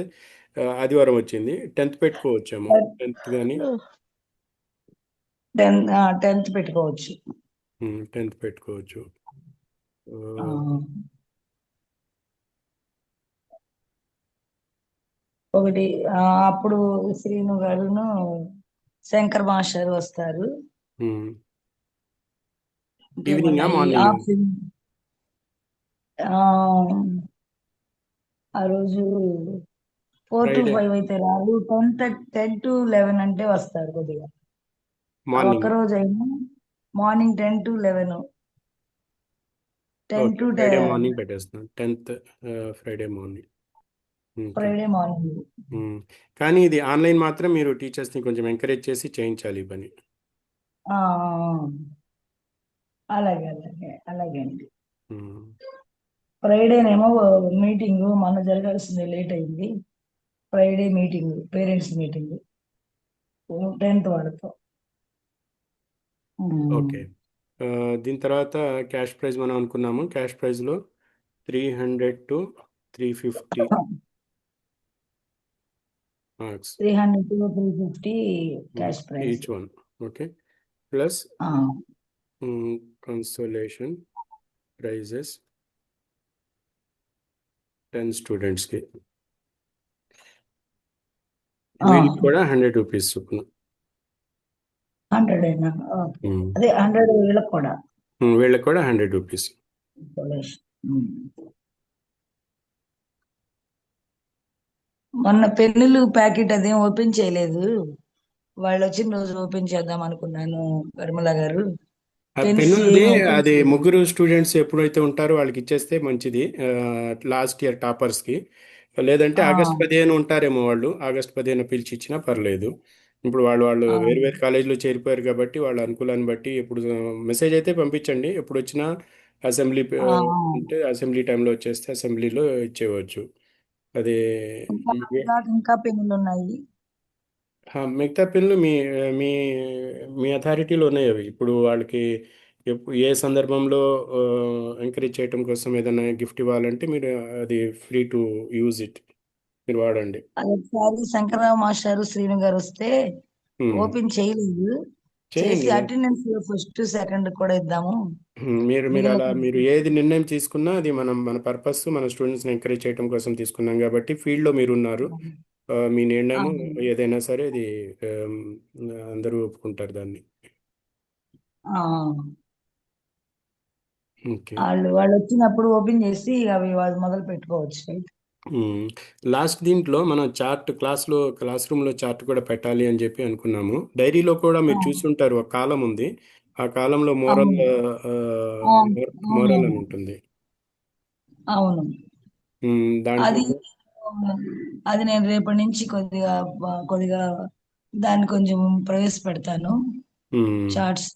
Speaker 2: ఆదివారం వచ్చింది. 10th పెట్టుకోవచ్చేమో, 10th కానీ
Speaker 1: 10th పెట్టుకోవచ్చు.
Speaker 2: 10th పెట్టుకోవచ్చు.
Speaker 1: ఆ,
Speaker 2: ఆ,
Speaker 1: ఒకటి ఆ, అప్పుడు శ్రీను గారును శంకర్ మాస్టర్ వస్తారు.
Speaker 2: ఉమ్. ఈవినింగా
Speaker 1: ఇంకేమున్నాయి
Speaker 2: మార్నింగ్?
Speaker 1: ఆ ఆ రోజు 4 to
Speaker 2: ఫ్రైడే
Speaker 1: 5 అయితే రాదు. 10 to 11 అంటే వస్తారు కొద్దిగా. ఆ ఒక్క
Speaker 2: మార్నింగ్.
Speaker 1: రోజు అయినా morning 10 to 11, 10
Speaker 2: okay,
Speaker 1: to
Speaker 2: Friday morning పెట్టేస్తున్నాను. 10th Friday morning. Okay.
Speaker 1: Friday morning.
Speaker 2: ఉమ్. కానీ ఇది ఆన్లైన్ మాత్రం మీరు టీచర్స్ని కొంచెం ఎంకరేజ్ చేసి చేయించాలి ఈ పని.
Speaker 1: ఆ, అలాగే అలాగే అలాగే అండి.
Speaker 2: ఉమ్.
Speaker 1: ఫ్రైడేనేమో మీటింగ్ మొన్న జరగాల్సింది లేట్ అయింది. Friday meeting, parents meeting 10th వాళ్ళతో.
Speaker 2: ఓకే. దీని తర్వాత క్యాష్ ప్రైజ్ మనం అనుకున్నాము. క్యాష్ ప్రైజ్లో 300 to 350 marks
Speaker 1: 300 to 350 cash prize.
Speaker 2: Each one. Okay. Plus
Speaker 1: ఆ,
Speaker 2: కన్సోలేషన్ ప్రైజెస్ 10 స్టూడెంట్స్కి.
Speaker 1: ఆ,
Speaker 2: వీళ్ళకి కూడా 100 రూపీస్ చొప్పున.
Speaker 1: 100 అయినా ఓకే.
Speaker 2: ఉమ్.
Speaker 1: అదే 100 వీళ్ళకి కూడా.
Speaker 2: వీళ్ళకి కూడా 100 రూపీస్.
Speaker 1: ఉమ్. మొన్న పెన్నులు ప్యాకెట్ అదేం ఓపెన్ చేయలేదు. వాళ్ళు వచ్చిన రోజు ఓపెన్ చేద్దాం అనుకున్నాను నిర్మల గారు.
Speaker 2: ఆ
Speaker 1: పెన్స్
Speaker 2: పెన్నులది
Speaker 1: ఏమి ఓపెన్
Speaker 2: అది
Speaker 1: చేయలేదు.
Speaker 2: ముగ్గురు స్టూడెంట్స్ ఎప్పుడైతే ఉంటారో వాళ్ళకి ఇచ్చేస్తే మంచిది, లాస్ట్ ఇయర్ టాపర్స్కి. లేదంటే
Speaker 1: ఆ,
Speaker 2: ఆగస్ట్ 15 ఉంటారేమో వాళ్ళు, ఆగస్ట్ 15 పిలిచి ఇచ్చినా పర్లేదు. ఇప్పుడు వాళ్ళు
Speaker 1: ఆ,
Speaker 2: వేరు వేరు కాలేజీలో చేరిపోయారు కాబట్టి వాళ్ళ అనుకూలాన్ని బట్టి ఇప్పుడు మెసేజ్ అయితే పంపించండి. ఎప్పుడు వచ్చినా అసెంబ్లీ
Speaker 1: ఆ,
Speaker 2: అంటే అసెంబ్లీ టైంలో వచ్చేస్తే అసెంబ్లీలో ఇచ్చేయవచ్చు. అది
Speaker 1: ఇంకా పెన్నులు ఉన్నాయి.
Speaker 2: మిగతా పిల్లలు మీ మీ మీ అథారిటీలో ఉన్నాయి అవి. ఇప్పుడు వాళ్ళకి ఏ సందర్భంలో ఎంకరేజ్ చేయటం కోసం ఏదైనా గిఫ్ట్ ఇవ్వాలంటే మీరు అది ఫ్రీ టు యూజ్ ఇట్, మీరు వాడండి.
Speaker 1: అది ఒకసారి శంకరరావు మాస్టారు శ్రీను గారు వస్తే
Speaker 2: ఉమ్.
Speaker 1: ఓపెన్ చేయలేదు. చేసి
Speaker 2: చేయండి.
Speaker 1: అటెండెన్స్ ఫస్ట్ సెకండ్ కూడా ఇద్దాము.
Speaker 2: మీరు మీరు
Speaker 1: మిగిలిన
Speaker 2: అలా మీరు ఏది నిర్ణయం తీసుకున్నా అది మన పర్పస్ మన స్టూడెంట్స్ని ఎంకరేజ్ చేయడం కోసం తీసుకున్నాం కాబట్టి ఫీల్డ్లో మీరు ఉన్నారు. మీ
Speaker 1: ఆ,
Speaker 2: నిర్ణయం ఏదైనా సరే అది ఆమ్, అందరూ ఒప్పుకుంటారు దాన్ని.
Speaker 1: ఆ,
Speaker 2: ఓకే.
Speaker 1: వాళ్ళు వచ్చినప్పుడు ఓపెన్ చేసి అవి వాళ్ళు మొదలు పెట్టుకోవచ్చు.
Speaker 2: లాస్ట్ దీంట్లో మనం చార్ట్ క్లాస్ రూమ్లో చార్ట్ కూడా పెట్టాలి అని చెప్పి అనుకున్నాము. డైరీలో కూడా
Speaker 1: ఆ,
Speaker 2: మీరు చూసుంటారు, ఒక కాలం ఉంది. ఆ కాలంలో మోరల్
Speaker 1: అవును. ఆ,
Speaker 2: మోరల్ అని
Speaker 1: అవును.
Speaker 2: ఉంటుంది.
Speaker 1: అవును.
Speaker 2: దాంట్లో
Speaker 1: అది అది నేను రేపటి నుంచి కొద్దిగా దాన్ని కొంచెం ప్రవేశపెడతాను.
Speaker 2: ఉమ్,
Speaker 1: చార్ట్స్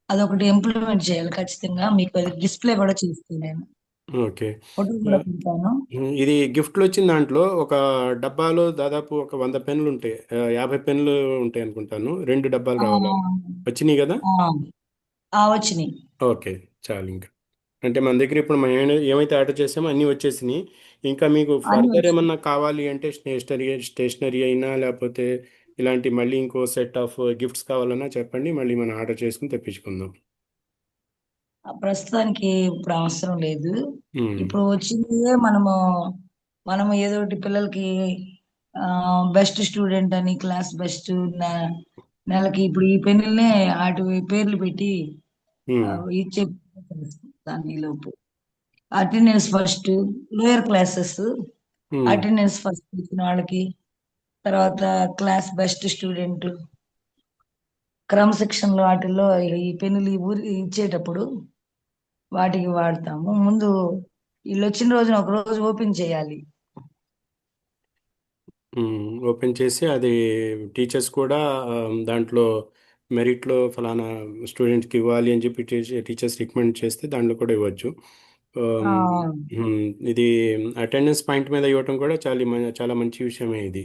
Speaker 1: అదొకటి ఇంప్లిమెంట్ చేయాలి ఖచ్చితంగా. మీకు అది డిస్ప్లే కూడా చేస్తాను నేను.
Speaker 2: ఓకే.
Speaker 1: ఫోటో కూడా పెడతాను.
Speaker 2: ఇది గిఫ్ట్లు వచ్చిన దాంట్లో ఒక డబ్బాలో దాదాపు ఒక 100 పెన్నులు ఉంటాయి, 50 పెన్నులు ఉంటాయి అనుకుంటాను. 2 డబ్బాలు
Speaker 1: ఆ,
Speaker 2: రావాలి. వచ్చినాయి కదా?
Speaker 1: ఆ, వచ్చినాయి.
Speaker 2: ఓకే, చాలు. ఇంకా అంటే మన దగ్గర ఇప్పుడు మనం ఏమైతే ఆర్డర్ చేసామో అన్నీ వచ్చేసినాయి. ఇంకా మీకు
Speaker 1: అన్ని
Speaker 2: ఫర్దర్
Speaker 1: వచ్చినాయి.
Speaker 2: ఏమన్నా కావాలి అంటే స్టేషనరీ అయినా లేకపోతే ఇలాంటి మళ్ళీ ఇంకో సెట్ ఆఫ్ గిఫ్ట్స్ కావాలన్నా చెప్పండి, మళ్ళీ మనం ఆర్డర్ చేసుకుని తెప్పించుకుందాం.
Speaker 1: ప్రస్తుతానికి ఇప్పుడు అవసరం లేదు.
Speaker 2: ఉమ్.
Speaker 1: ఇప్పుడు వచ్చిందే మనము ఏదో ఒకటి పిల్లలకి బెస్ట్ స్టూడెంట్ అని క్లాస్ బెస్ట్ నెలకి ఇప్పుడు ఈ పెన్నులనే వాటి పేర్లు పెట్టి
Speaker 2: ఉమ్.
Speaker 1: ఇచ్చే దాని లోపు అటెండెన్స్ ఫస్ట్, లోయర్ క్లాసెస్
Speaker 2: ఉమ్.
Speaker 1: అటెండెన్స్ ఫస్ట్ ఇచ్చిన వాళ్ళకి, తర్వాత క్లాస్ బెస్ట్ స్టూడెంట్ క్రమశిక్షణలో వాటిల్లో ఈ పెన్నులు ఈ ఊరి ఇచ్చేటప్పుడు వాటికి వాడతాము. ముందు వీళ్ళు వచ్చిన రోజున ఒక రోజు ఓపెన్ చేయాలి.
Speaker 2: ఓపెన్ చేసి అది టీచర్స్ కూడా దాంట్లో మెరిట్లో ఫలానా స్టూడెంట్కి ఇవ్వాలి అని చెప్పి టీచర్స్ రికమెండ్ చేస్తే దాంట్లో కూడా ఇవ్వచ్చు.
Speaker 1: ఆ,
Speaker 2: ఆమ్, ఇది అటెండెన్స్ పాయింట్ మీద ఇవ్వటం కూడా చాలా మంచి విషయమే ఇది.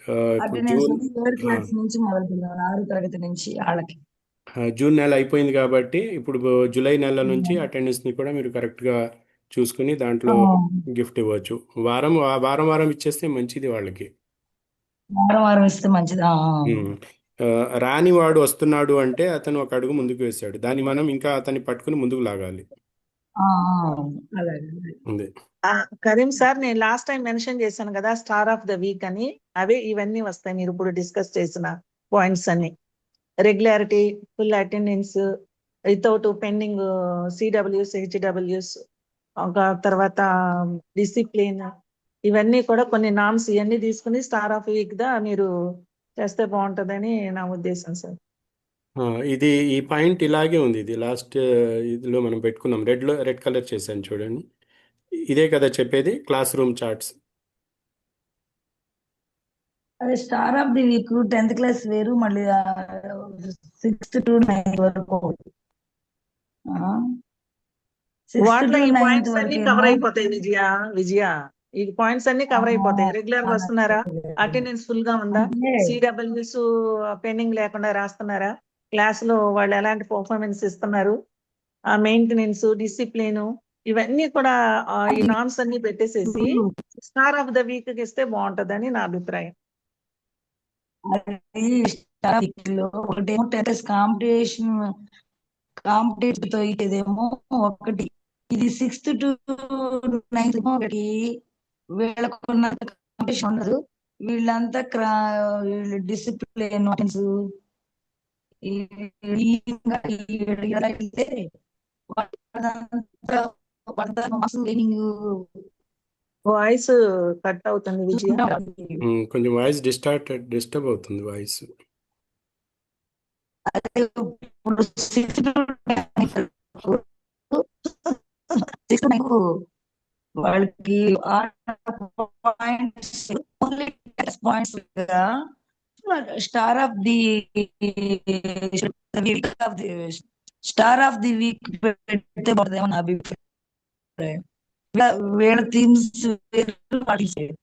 Speaker 2: ఇప్పుడు
Speaker 1: అటెండెన్స్
Speaker 2: జూన్
Speaker 1: అది లోయర్
Speaker 2: ఆ,
Speaker 1: క్లాస్ నుంచి మొదలు పెడదాం, 6వ తరగతి నుంచి వాళ్ళకి.
Speaker 2: జూన్ నెల అయిపోయింది కాబట్టి ఇప్పుడు జూలై నెల నుంచి అటెండెన్స్ని కూడా మీరు కరెక్ట్గా చూసుకుని
Speaker 1: ఆ,
Speaker 2: దాంట్లో గిఫ్ట్ ఇవ్వచ్చు. వారం వారం ఇచ్చేస్తే మంచిది వాళ్ళకి.
Speaker 1: వారం వారం ఇస్తే మంచిది.
Speaker 2: ఉమ్. ఆ, రాని వాడు వస్తున్నాడు అంటే అతను ఒక అడుగు ముందుకు వేశాడు, దాన్ని మనం ఇంకా అతన్ని పట్టుకుని ముందుకు లాగాలి.
Speaker 1: ఆ, అలాగే.
Speaker 2: ఉంది.
Speaker 4: కరీం సార్, నేను లాస్ట్ టైం మెన్షన్ చేశాను కదా స్టార్ ఆఫ్ ద వీక్ అని. అవే ఇవన్నీ వస్తాయి మీరు ఇప్పుడు డిస్కస్ చేసిన పాయింట్స్ అన్ని. Regularity, full attendance, without pending CWS, హెచ్డబ్ల్యూస్, ఒక తర్వాత డిసిప్లిన్, ఇవన్నీ కూడా కొన్ని నామ్స్ ఇవన్నీ తీసుకుని స్టార్ ఆఫ్ వీక్ దా మీరు చేస్తే బాగుంటుందని నా ఉద్దేశం సార్.
Speaker 2: ఇది ఈ పాయింట్ ఇలాగే ఉంది. ఇది లాస్ట్ ఇదిలో మనం పెట్టుకున్నాం. రెడ్ కలర్ చేశాను చూడండి. ఇదే కదా చెప్పేది క్లాస్ రూమ్ చార్ట్స్.
Speaker 1: అదే star of the week 10th class వేరు, మళ్ళీ 6th to 9th వరకు. 6th
Speaker 4: వాటిలో
Speaker 1: to
Speaker 4: ఈ
Speaker 1: 9th
Speaker 4: పాయింట్స్ అన్ని
Speaker 1: వరకేమో
Speaker 4: కవర్ అయిపోతాయి విజయ. ఈ పాయింట్స్ అన్ని కవర్ అయిపోతాయి. రెగ్యులర్ గా వస్తున్నారా, అటెండెన్స్ ఫుల్ గా ఉందా,
Speaker 1: అంటే
Speaker 4: సిడబ్ల్యూస్ పెండింగ్ లేకుండా రాస్తున్నారా, క్లాస్ లో వాళ్ళు ఎలాంటి పర్ఫార్మెన్స్ ఇస్తున్నారు, ఆ మెయింటెనెన్స్, డిసిప్లిన్, ఇవన్నీ కూడా ఈ నామ్స్ అన్ని పెట్టేసేసి స్టార్ ఆఫ్ ద వీక్ కి ఇస్తే బాగుంటదని నా అభిప్రాయం.
Speaker 1: అది స్టార్ ఆఫ్ ది వీక్ లో ఒకటేమో 10th క్లాస్ కాంపిటేటివ్ తో ఇదేమో ఒకటి. ఇది 6th to 9th ఒకటి. వీళ్ళకున్నంత కాంపిటీషన్ ఉండదు. వీళ్ళంతా వీళ్ళు డిసిప్లిన్
Speaker 4: వాయిస్ కట్ అవుతుంది విజయ.
Speaker 2: కొంచెం వాయిస్ డిస్టర్బ్ అవుతుంది వాయిస్.
Speaker 1: ఇప్పుడు 6th to 9th వాళ్ళకి పాయింట్స్ ఓన్లీ పాయింట్స్ కదా. Star of the week star of the week పెడితే బాగుంటుందేమో నా అభిప్రాయం. వీళ్ళ థీమ్స్ పాటించారు.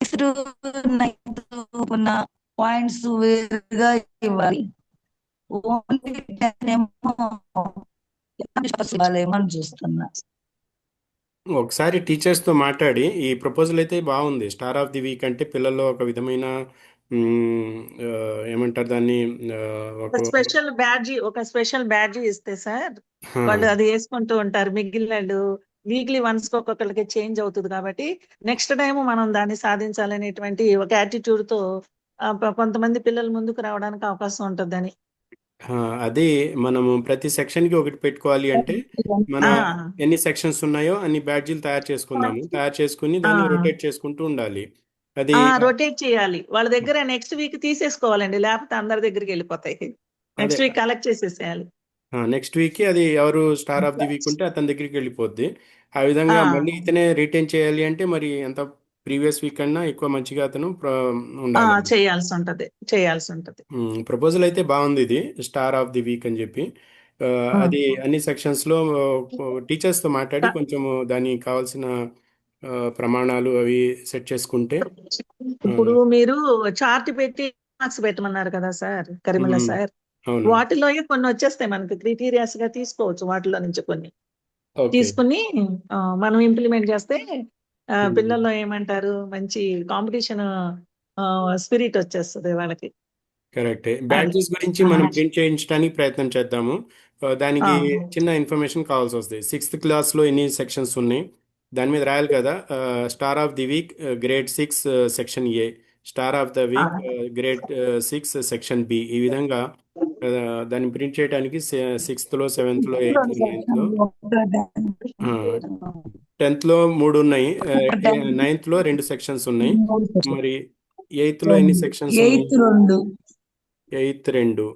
Speaker 1: 6th to 9th ఉన్న పాయింట్స్ వేరుగా ఇవ్వాలి. ఓన్లీ 10 ఏమో ఇవ్వాలేమో అని చూస్తున్నా.
Speaker 2: ఒకసారి టీచర్స్తో మాట్లాడి ఈ ప్రపోజల్ అయితే బాగుంది. స్టార్ ఆఫ్ ది వీక్ అంటే పిల్లల్లో ఒక విధమైన ఏమంటారు దాన్ని, ఒక
Speaker 4: స్పెషల్ బ్యాడ్జీ ఇస్తే సార్ వాళ్ళు అది వేసుకుంటూ ఉంటారు. మిగిలిన వీక్లీ వన్స్ ఒక్కొక్కరికి చేంజ్ అవుతుంది కాబట్టి నెక్స్ట్ టైం మనం దాన్ని సాధించాలనేటువంటి ఒక యాటిట్యూడ్ తో కొంతమంది పిల్లలు ముందుకు రావడానికి అవకాశం ఉంటుందని.
Speaker 2: అది మనము ప్రతి సెక్షన్కి ఒకటి పెట్టుకోవాలి. అంటే మన ఎన్ని సెక్షన్స్ ఉన్నాయో అన్ని బ్యాడ్జీలు తయారు చేసుకుని దాన్ని రొటేట్ చేసుకుంటూ ఉండాలి. అది
Speaker 4: రొటేట్ చేయాలి. వాళ్ళ దగ్గర నెక్స్ట్ వీక్ తీసేసుకోవాలండి, లేకపోతే అందరి దగ్గరికి వెళ్ళిపోతాయి. నెక్స్ట్ వీక్ కలెక్ట్ చేసేసేయాలి.
Speaker 2: నెక్స్ట్ వీక్ అది ఎవరు స్టార్ ఆఫ్ ది వీక్ ఉంటే అతని దగ్గరికి వెళ్ళిపోద్ది. ఆ విధంగా మళ్ళీ ఇతనే రిటైన్ చేయాలి అంటే మరి ఎంత ప్రీవియస్ వీక్ కన్నా ఎక్కువ మంచిగా అతను ఉండాలి.
Speaker 4: చేయాల్సి ఉంటది.
Speaker 2: ప్రపోజల్ అయితే బాగుంది. ఇది స్టార్ ఆఫ్ ది వీక్ అని చెప్పి అది అన్ని సెక్షన్స్లో టీచర్స్తో మాట్లాడి కొంచెం దానికి కావాల్సిన ప్రమాణాలు అవి సెట్ చేసుకుంటే.
Speaker 4: ఇప్పుడు మీరు చార్ట్ పెట్టి మార్క్స్ పెట్టమన్నారు కదా సార్ కరిమల సార్. వాటిలో కొన్ని వచ్చేస్తాయి మనకి, క్రైటీరియాస్ గా తీసుకోవచ్చు. వాటిలో నుంచి కొన్ని తీసుకుని మనం ఇంప్లిమెంట్ చేస్తే పిల్లల్లో ఏమంటారు, మంచి కాంపిటీషన్ స్పిరిట్ వచ్చేస్తుంది వాళ్ళకి.
Speaker 2: కరెక్టే. బ్యాడ్జెస్ గురించి మనం ప్రింట్ చేయించడానికి ప్రయత్నం చేద్దాము. దానికి చిన్న ఇన్ఫర్మేషన్ కావాల్సి వస్తుంది. 6th క్లాస్లో ఎన్ని సెక్షన్స్ ఉన్నాయి దాని మీద రాయాలి కదా. Star of the week grade 6 section A, star of the week grade 6 section B. ఈ విధంగా దాన్ని ప్రింట్ చేయడానికి 6th లో 7th లో 8th లో 9th లో 10th లో 3 ఉన్నాయి. 9th లో 2 సెక్షన్స్ ఉన్నాయి. మరి 8th లో ఎన్ని సెక్షన్స్ ఉన్నాయి? 8th 2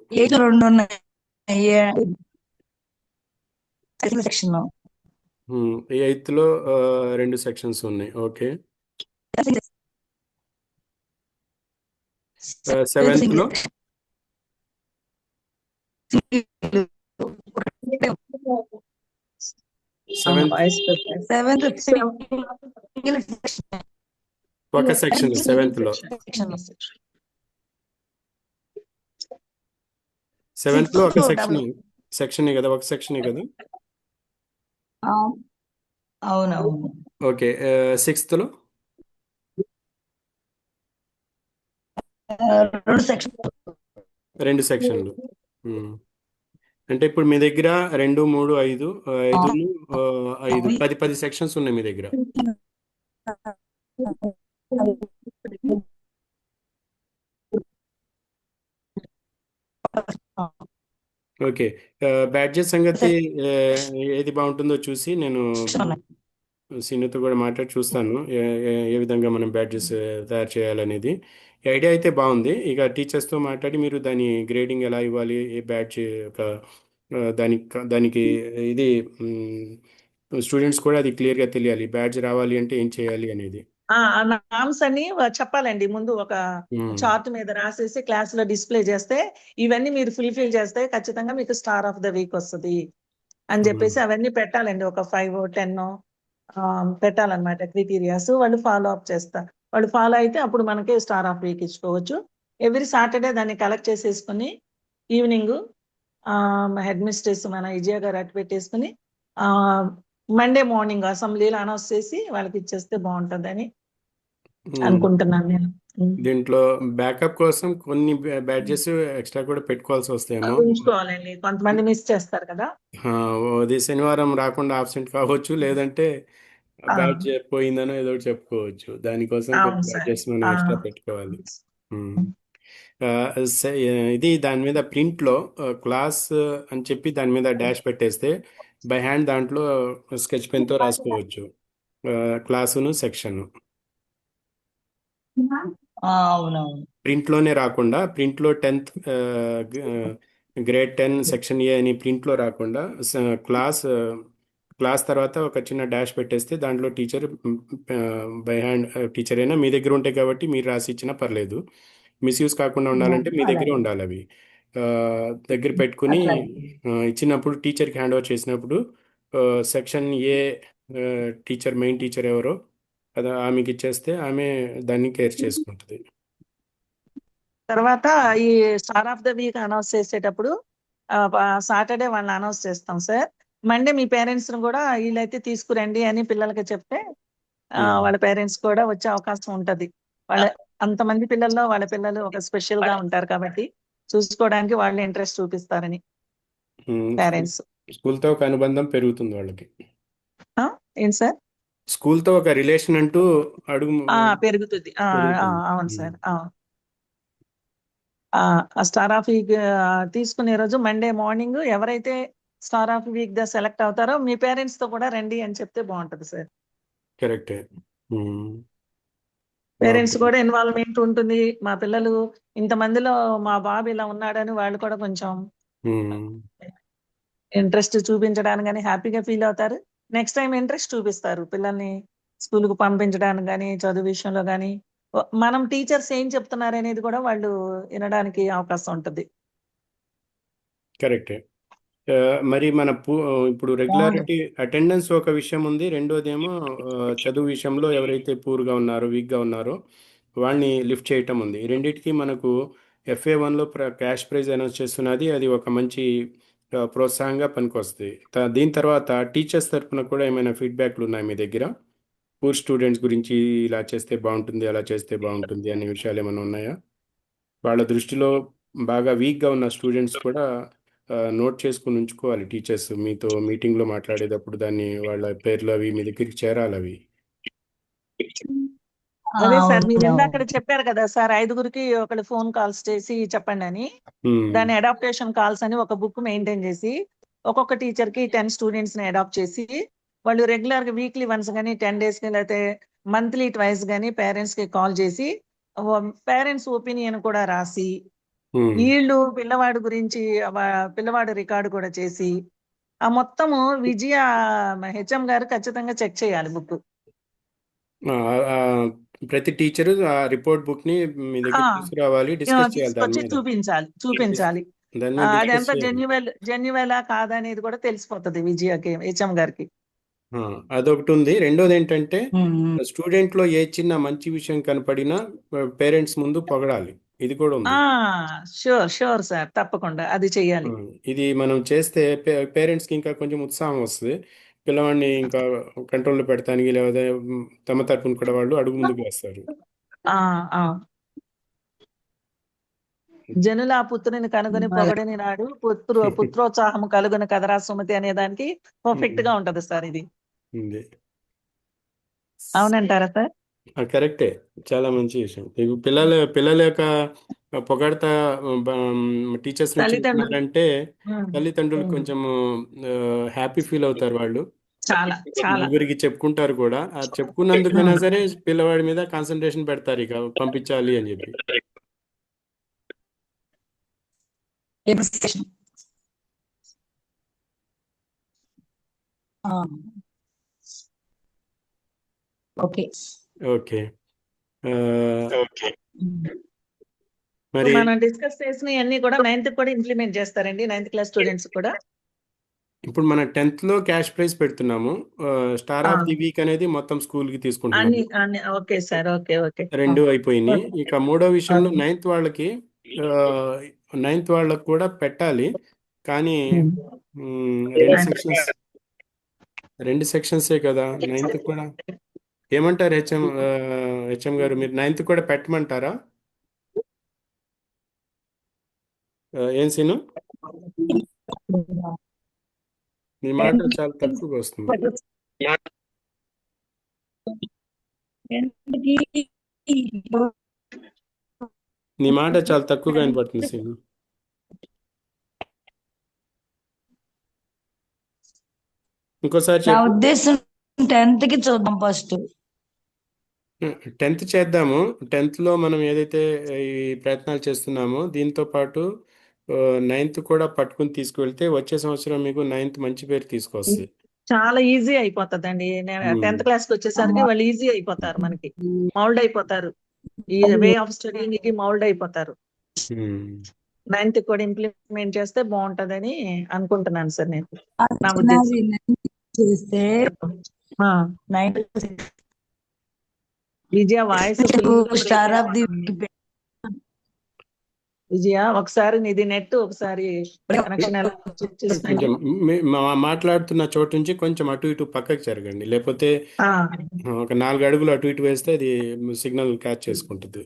Speaker 1: ఉన్నాయి.
Speaker 2: 8th లో 2 సెక్షన్స్ ఉన్నాయి. ఓకే. 7th లో 1 సెక్షన్ 7th లో 1 సెక్షన్ కదా, 1 సెక్షన్ కదా.
Speaker 1: అవునవును.
Speaker 2: ఓకే. 6th లో 2 సెక్షన్లు. అంటే ఇప్పుడు మీ దగ్గర 2, 3, 5, 5, 5, 10 సెక్షన్స్ ఉన్నాయి మీ దగ్గర. ఓకే. బ్యాడ్జెస్ సంగతి ఆ, ఏది బాగుంటుందో చూసి నేను సీనియర్తో కూడా మాట్లాడి చూస్తాను ఏ విధంగా మనం బ్యాడ్జెస్ తయారు చేయాలనేది. ఈ ఐడియా అయితే బాగుంది. ఇక టీచర్స్తో మాట్లాడి మీరు దాని గ్రేడింగ్ ఎలా ఇవ్వాలి, ఏ బ్యాడ్జ్ ఒక దానికి ఇది స్టూడెంట్స్ కూడా అది క్లియర్గా తెలియాలి. బ్యాడ్జ్ రావాలి అంటే ఏం చేయాలి అనేది.
Speaker 4: నామ్స్ అని చెప్పాలండి ముందు, ఒక
Speaker 2: మ్మ్.
Speaker 4: చార్ట్ మీద రాసేసి క్లాస్ లో డిస్ప్లే చేస్తే ఇవన్నీ మీరు ఫుల్ఫిల్ చేస్తే ఖచ్చితంగా మీకు స్టార్ ఆఫ్ ద వీక్ వస్తుంది అని చెప్పేసి అవన్నీ పెట్టాలండి. ఒక 5, 10 పెట్టాలన్నమాట క్రైటీరియాస్. వాళ్ళు ఫాలో అప్ చేస్తారు. వాళ్ళు ఫాలో అయితే అప్పుడు మనకి స్టార్ ఆఫ్ వీక్ ఇచ్చుకోవచ్చు. ఎవ్రీ సాటర్డే దాన్ని కలెక్ట్ చేసేసుకుని ఈవినింగ్ హెడ్ మిస్ట్రెస్ మన విజయ గారు అటు పెట్టేసుకుని మండే మార్నింగ్ అసెంబ్లీలో అనౌన్స్ చేసి వాళ్ళకి ఇచ్చేస్తే బాగుంటుందని అనుకుంటున్నాను నేను.
Speaker 2: దీంట్లో బ్యాకప్ కోసం కొన్ని బ్యాడ్జెస్ ఎక్స్ట్రా కూడా పెట్టుకోవాల్సి వస్తాయేమో.
Speaker 4: ఉంచుకోవాలండి, కొంతమంది మిస్ చేస్తారు కదా.
Speaker 2: అది శనివారం రాకుండా ఆబ్సెంట్ కావచ్చు, లేదంటే బ్యాడ్జ్ పోయిందనో ఏదో ఒకటి చెప్పుకోవచ్చు. దానికోసం కొన్ని
Speaker 4: అవును సార్.
Speaker 2: బ్యాడ్జెస్ మనం ఎక్స్ట్రా పెట్టుకోవాలి. మ్మ్. ఆ, ఇది దాని మీద ప్రింట్లో క్లాస్ అని చెప్పి దాని మీద డాష్ పెట్టేస్తే బై హ్యాండ్ దాంట్లో స్కెచ్ పెన్తో రాసుకోవచ్చు క్లాసును సెక్షన్.
Speaker 1: అవునవును.
Speaker 2: ప్రింట్లోనే రాకుండా, ప్రింట్లో 10th గ్రేడ్ 10 సెక్షన్ ఏ అని ప్రింట్లో రాకుండా క్లాస్ క్లాస్ తర్వాత ఒక చిన్న డాష్ పెట్టేస్తే దాంట్లో టీచర్ బై హ్యాండ్, టీచర్ అయినా మీ దగ్గర ఉంటాయి కాబట్టి మీరు రాసి ఇచ్చినా పర్లేదు. మిస్యూజ్ కాకుండా ఉండాలంటే మీ దగ్గరే
Speaker 1: అలాగే.
Speaker 2: ఉండాలి అవి. ఆ, దగ్గర పెట్టుకుని
Speaker 1: అట్లాగే.
Speaker 2: ఇచ్చినప్పుడు టీచర్కి హ్యాండ్ ఓవర్ చేసినప్పుడు సెక్షన్ ఏ టీచర్, మెయిన్ టీచర్ ఎవరో అది ఆమెకి ఇచ్చేస్తే ఆమె దాన్ని కేర్ చేసుకుంటుంది.
Speaker 4: తర్వాత ఈ star of the week announce చేసేటప్పుడు సాటర్డే వాళ్ళని అనౌన్స్ చేస్తాం సార్. మండే మీ పేరెంట్స్ ని కూడా వీళ్ళైతే తీసుకురండి అని పిల్లలకి చెప్తే వాళ్ళ పేరెంట్స్ కూడా వచ్చే అవకాశం ఉంటది. వాళ్ళ అంతమంది పిల్లల్లో వాళ్ళ పిల్లలు ఒక స్పెషల్ గా ఉంటారు కాబట్టి చూసుకోవడానికి వాళ్ళు ఇంట్రెస్ట్ చూపిస్తారని పేరెంట్స్.
Speaker 2: స్కూల్తో ఒక అనుబంధం పెరుగుతుంది వాళ్ళకి.
Speaker 4: ఏంటి సార్?
Speaker 2: స్కూల్తో ఒక రిలేషన్ అంటూ అడుగు
Speaker 4: పెరుగుతుంది.
Speaker 2: పెరుగుతుంది.
Speaker 4: అవును సార్. స్టార్ ఆఫ్ వీక్ తీసుకునే రోజు మండే మార్నింగ్ ఎవరైతే స్టార్ ఆఫ్ వీక్ గా సెలెక్ట్ అవుతారో మీ పేరెంట్స్ తో కూడా రండి అని చెప్తే బాగుంటది సార్.
Speaker 2: కరెక్టే.
Speaker 4: పేరెంట్స్ కూడా ఇన్వాల్వ్మెంట్ ఉంటుంది. మా పిల్లలు ఇంతమందిలో మా బాబు ఇలా ఉన్నాడని వాళ్ళు కూడా కొంచెం ఇంట్రెస్ట్ చూపించడానికి కానీ హ్యాపీగా ఫీల్ అవుతారు. నెక్స్ట్ టైం ఇంట్రెస్ట్ చూపిస్తారు పిల్లల్ని స్కూల్ కు పంపించడానికి కానీ, చదువు విషయంలో కానీ. మనం టీచర్స్ ఏం చెప్తున్నారు అనేది కూడా వాళ్ళు వినడానికి అవకాశం ఉంటుంది.
Speaker 2: కరెక్టే. మరి మన ఇప్పుడు రెగ్యులారిటీ అటెండెన్స్ ఒక విషయం ఉంది. రెండోదేమో చదువు విషయంలో ఎవరైతే పూర్గా ఉన్నారో, వీక్గా ఉన్నారో వాళ్ళని లిఫ్ట్ చేయటం ఉంది. ఈ రెండింటికి మనకు FA1లో క్యాష్ ప్రైజ్ అనౌన్స్ చేస్తున్నది. అది ఒక మంచి ప్రోత్సాహంగా పనికొస్తుంది. దీని తర్వాత టీచర్స్ తరఫున కూడా ఏమైనా ఫీడ్బ్యాక్లు ఉన్నాయి మీ దగ్గర? పూర్ స్టూడెంట్స్ గురించి ఇలా చేస్తే బాగుంటుంది, అలా చేస్తే బాగుంటుంది అనే విషయాలు ఏమైనా ఉన్నాయా? వాళ్ళ దృష్టిలో బాగా వీక్గా ఉన్న స్టూడెంట్స్ కూడా నోట్ చేసుకుని ఉంచుకోవాలి. టీచర్స్ మీతో మీటింగ్లో మాట్లాడేటప్పుడు దాన్ని వాళ్ళ పేర్లు అవి మీ దగ్గరికి చేరాలి అవి.
Speaker 4: అదే సార్, మీరు ఇందాక చెప్పారు కదా సార్, 5గురికి ఒకళ్ళు ఫోన్ కాల్స్ చేసి చెప్పండి అని. దాని అడాప్టేషన్ కాల్స్ అని ఒక బుక్ మెయింటైన్ చేసి ఒక్కొక్క టీచర్ కి 10 స్టూడెంట్స్ ని అడాప్ట్ చేసి వాళ్ళు రెగ్యులర్ గా వీక్లీ వన్స్ కానీ 10 days కి లేకపోతే మంత్లీ ట్వైస్ కానీ పేరెంట్స్ కి కాల్ చేసి పేరెంట్స్ ఒపీనియన్ కూడా రాసి వీళ్ళు పిల్లవాడి గురించి పిల్లవాడి రికార్డు కూడా చేసి ఆ మొత్తము విజయ HM గారు ఖచ్చితంగా చెక్ చేయాలి బుక్.
Speaker 2: ప్రతి టీచరు ఆ రిపోర్ట్ బుక్ ని మీ దగ్గర తీసుకురావాలి, డిస్కస్ చేయాలి దాని
Speaker 4: తీసుకొచ్చి
Speaker 2: మీద.
Speaker 4: చూపించాలి.
Speaker 2: దాన్ని
Speaker 4: అది
Speaker 2: డిస్కస్
Speaker 4: ఎంత
Speaker 2: చేయాలి.
Speaker 4: జెన్యువెలా కాదనేది కూడా తెలిసిపోతుంది విజయకి, HM గారికి.
Speaker 2: అదొకటి ఉంది. రెండోది ఏంటంటే స్టూడెంట్ లో ఏ చిన్న మంచి విషయం కనపడినా పేరెంట్స్ ముందు పొగడాలి. ఇది కూడా ఉంది.
Speaker 4: షూర్ సార్, తప్పకుండా అది చెయ్యాలి.
Speaker 2: ఇది మనం చేస్తే పేరెంట్స్ కి ఇంకా కొంచెం ఉత్సాహం వస్తుంది. పిల్లవాడిని ఇంకా కంట్రోల్లో పెడతానికి, లేదా తమ తరపున కూడా వాళ్ళు అడుగు ముందుకు వేస్తారు.
Speaker 4: జనుల ఆ పుత్రుని కనుగొని పొగడని నాడు పుత్రోత్సాహము కలుగుని కదరా సుమతి అనే దానికి పర్ఫెక్ట్ గా ఉంటది సార్ ఇది.
Speaker 2: ఉంది.
Speaker 4: అవునంటారా సార్?
Speaker 2: కరెక్టే, చాలా మంచి విషయం. ఇవి పిల్లల యొక్క పొగడత టీచర్స్ నుంచి
Speaker 4: తల్లిదండ్రులు
Speaker 2: విన్నారంటే
Speaker 4: ఉమ్,
Speaker 2: తల్లిదండ్రులు
Speaker 4: ఉమ్.
Speaker 2: కొంచెం హ్యాపీ ఫీల్ అవుతారు. వాళ్ళు
Speaker 4: చాలా చాలా
Speaker 2: నలుగురికి చెప్పుకుంటారు కూడా. ఆ చెప్పుకున్నందుకైనా సరే పిల్లవాడి మీద కాన్సన్ట్రేషన్ పెడతారు, ఇక పంపించాలి అని చెప్పి.
Speaker 1: ఓకే.
Speaker 2: ఓకే. మరి
Speaker 4: మనం డిస్కస్ చేసిన అన్ని కూడా 9th కూడా ఇంప్లిమెంట్ చేస్తారండి, 9th క్లాస్ స్టూడెంట్స్ కూడా.
Speaker 2: ఇప్పుడు మన 10th లో క్యాష్ ప్రైజ్ పెడుతున్నాము. స్టార్ ఆఫ్ ది వీక్ అనేది మొత్తం స్కూల్ కి
Speaker 4: అన్ని
Speaker 2: తీసుకుంటున్నాము.
Speaker 4: అన్ని ఓకే సార్, ఓకే ఓకే.
Speaker 2: రెండు అయిపోయినాయి. ఇక మూడో విషయంలో 9th వాళ్ళకి 9th వాళ్ళకి కూడా పెట్టాలి, కానీ రెండు సెక్షన్సే కదా 9th కూడా. ఏమంటారు హెచ్ఎం గారు, మీరు 9th కూడా పెట్టమంటారా? ఏం సీను, మీ మాట చాలా తక్కువగా వస్తుంది. నీ మాట చాలా తక్కువగా వినపడుతుంది సీను. ఇంకోసారి
Speaker 1: నా
Speaker 2: చెప్పు.
Speaker 1: ఉద్దేశం 10th కి చూద్దాం ఫస్ట్.
Speaker 2: 10th చేద్దాము. 10th లో మనం ఏదైతే ఈ ప్రయత్నాలు చేస్తున్నామో దీంతో పాటు 9th కూడా పట్టుకుని తీసుకువెళ్తే వచ్చే సంవత్సరం మీకు 9th మంచి పేరు తీసుకొస్తుంది.
Speaker 4: చాలా ఈజీ అయిపోతుందండి. 10th క్లాస్ కి వచ్చేసరికి వాళ్ళు ఈజీ అయిపోతారు, మనకి మౌల్డ్ అయిపోతారు, ఈ వే ఆఫ్ స్టడీయింగ్ కి మౌల్డ్ అయిపోతారు. 9th కూడా ఇంప్లిమెంట్ చేస్తే బాగుంటదని అనుకుంటున్నాను సార్ నేను. నా ఉద్దేశం
Speaker 1: చేస్తే
Speaker 4: విజయ వాయిస్
Speaker 1: స్టార్ ఆఫ్ ది
Speaker 4: విజయ, ఒకసారి నీది నెట్ ఒకసారి కనెక్షన్ ఎలా చెక్ చేసుకోండి.
Speaker 2: కొంచెం మాట్లాడుతున్న చోటు నుంచి కొంచెం అటు ఇటు పక్కకి జరగండి, లేకపోతే ఒక 4 అడుగులు అటు ఇటు వేస్తే అది సిగ్నల్ క్యాచ్ చేసుకుంటుంది.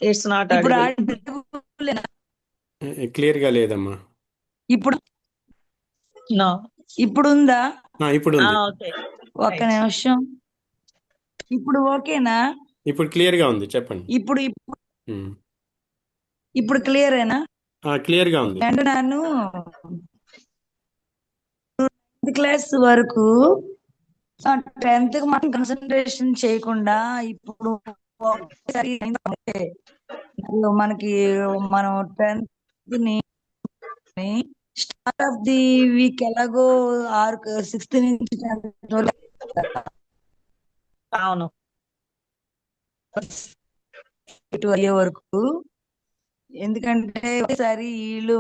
Speaker 4: ఇట్స్ నాట్
Speaker 1: ఇప్పుడు
Speaker 2: క్లియర్ గా లేదమ్మా.
Speaker 1: ఇప్పుడు ఇప్పుడు ఉందా?
Speaker 2: ఇప్పుడు ఉంది.
Speaker 1: ఒక్క నిమిషం. ఇప్పుడు ఓకేనా?
Speaker 2: ఇప్పుడు క్లియర్ గా ఉంది, చెప్పండి.
Speaker 1: ఇప్పుడు క్లియరేనా?
Speaker 2: క్లియర్ గా ఉంది.
Speaker 1: అండ్ నేను 9th క్లాస్ వరకు 10th కి మనం కాన్సన్ట్రేషన్ చేయకుండా ఇప్పుడు ఒకసారి మనకి మనం 10th ని స్టార్ ఆఫ్ ది వీక్ ఎలాగో 6th నుంచి 10th
Speaker 4: అవును
Speaker 1: అయ్యే వరకు, ఎందుకంటే ఒకసారి వీళ్ళు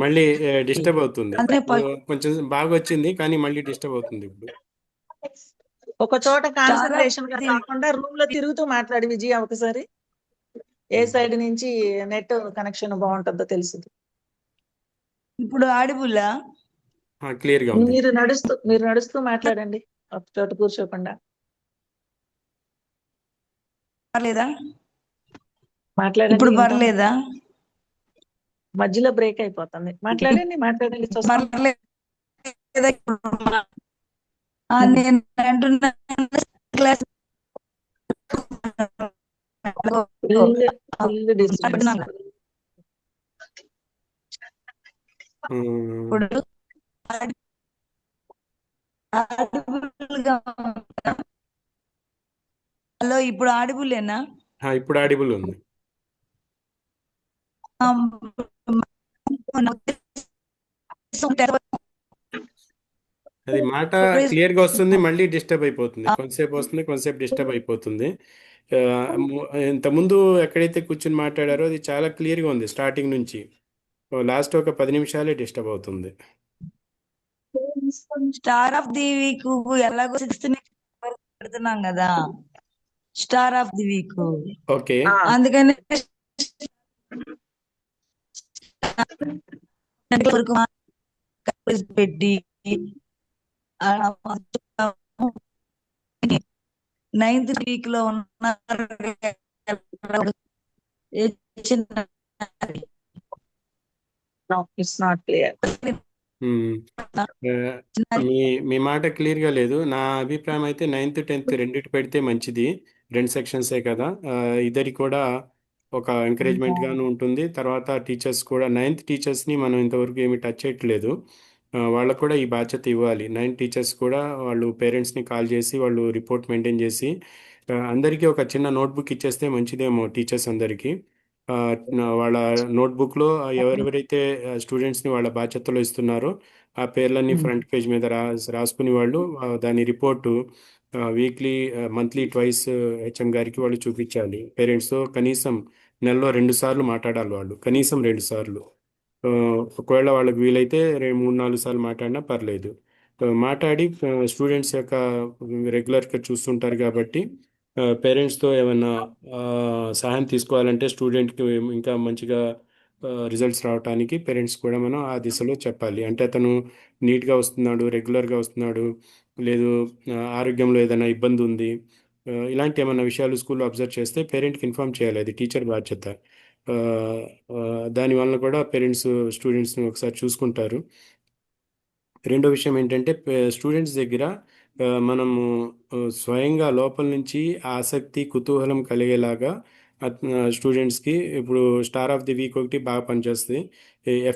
Speaker 2: మళ్ళీ డిస్టర్బ్ అవుతుంది. కొంచెం బాగా వచ్చింది కానీ మళ్ళీ డిస్టర్బ్ అవుతుంది. ఇప్పుడు
Speaker 4: ఒక చోట కాన్సన్ట్రేషన్ గా కాకుండా రూమ్ లో తిరుగుతూ మాట్లాడి విజయ ఒకసారి, ఏ సైడ్ నుంచి నెట్ కనెక్షన్ బాగుంటుందో తెలుస్తుంది.
Speaker 1: ఇప్పుడు ఆడిబుల్లా
Speaker 2: క్లియర్ గా ఉంది.
Speaker 4: మీరు నడుస్తూ మాట్లాడండి, ఒక చోట కూర్చోకుండా.
Speaker 1: పర్లేదా?
Speaker 4: మాట్లాడండి.
Speaker 1: ఇప్పుడు పర్లేదా?
Speaker 4: మధ్యలో బ్రేక్ అయిపోతుంది. మాట్లాడండి.
Speaker 1: నేను అంటున్నా క్లాస్ హలో, ఇప్పుడు ఆడిబుల్లేనా?
Speaker 2: ఇప్పుడు ఆడిబుల్ ఉంది. అది మాట క్లియర్ గా వస్తుంది, మళ్ళీ డిస్టర్బ్ అయిపోతుంది. కొంతసేపు వస్తుంది, కొంతసేపు డిస్టర్బ్ అయిపోతుంది. ఇంతకుముందు ఎక్కడైతే కూర్చొని మాట్లాడారో అది చాలా క్లియర్ గా ఉంది స్టార్టింగ్ నుంచి. లాస్ట్ ఒక 10 నిమిషాలే డిస్టర్బ్ అవుతుంది.
Speaker 1: స్టార్ ఆఫ్ ది వీక్ ఎలాగో 6th నుంచి పెడుతున్నాం కదా, star of the week.
Speaker 2: Okay,
Speaker 1: అందుకని వరకు పెట్టి నైన్త్ వీక్ లో ఉన్నారు.
Speaker 4: No, it's not clear.
Speaker 2: ఉమ్. మీ మీ మాట క్లియర్గా లేదు. నా అభిప్రాయం అయితే 9th 10th రెండిటి పెడితే మంచిది. 2 సెక్షన్సే కదా. ఇద్దరి కూడా ఒక ఎంకరేజ్మెంట్ గాను ఉంటుంది. తర్వాత టీచర్స్ కూడా 9th టీచర్స్ని మనం ఇంతవరకు ఏమి టచ్ చేయట్లేదు. వాళ్ళకు కూడా ఈ బాధ్యత ఇవ్వాలి. 9th టీచర్స్ కూడా వాళ్ళు పేరెంట్స్ని కాల్ చేసి వాళ్ళు రిపోర్ట్ మెయింటైన్ చేసి అందరికీ ఒక చిన్న నోట్బుక్ ఇచ్చేస్తే మంచిదేమో టీచర్స్ అందరికీ. వాళ్ళ నోట్బుక్లో ఎవరెవరైతే స్టూడెంట్స్ని వాళ్ళ బాధ్యతలో ఇస్తున్నారో ఆ పేర్లన్నీ ఫ్రంట్ పేజ్ మీద రాసుకుని వాళ్ళు దాని report weekly monthly twice HM గారికి వాళ్ళు చూపించాలి. పేరెంట్స్తో కనీసం నెలలో 2 సార్లు మాట్లాడాలి వాళ్ళు, కనీసం 2 సార్లు. ఒకవేళ వాళ్ళకి వీలైతే 3-4 సార్లు మాట్లాడినా పర్లేదు. మాట్లాడి స్టూడెంట్స్ యొక్క రెగ్యులర్గా చూస్తుంటారు కాబట్టి పేరెంట్స్తో ఏమైనా సహాయం తీసుకోవాలంటే స్టూడెంట్కి ఇంకా మంచిగా రిజల్ట్స్ రావడానికి పేరెంట్స్ కూడా మనం ఆ దిశలో చెప్పాలి. అంటే అతను నీట్గా వస్తున్నాడు, రెగ్యులర్గా వస్తున్నాడు, లేదు ఆరోగ్యంలో ఏదైనా ఇబ్బంది ఉంది, ఇలాంటి ఏమైనా విషయాలు స్కూల్లో అబ్జర్వ్ చేస్తే పేరెంట్కి ఇన్ఫామ్ చేయాలి. అది టీచర్ బాధ్యత. దానివల్ల కూడా పేరెంట్స్ స్టూడెంట్స్ని ఒకసారి చూసుకుంటారు. రెండో విషయం ఏంటంటే స్టూడెంట్స్ దగ్గర మనము స్వయంగా లోపల నుంచి ఆసక్తి, కుతూహలం కలిగేలాగా స్టూడెంట్స్కి ఇప్పుడు స్టార్ ఆఫ్ ది వీక్ ఒకటి బాగా పనిచేస్తుంది.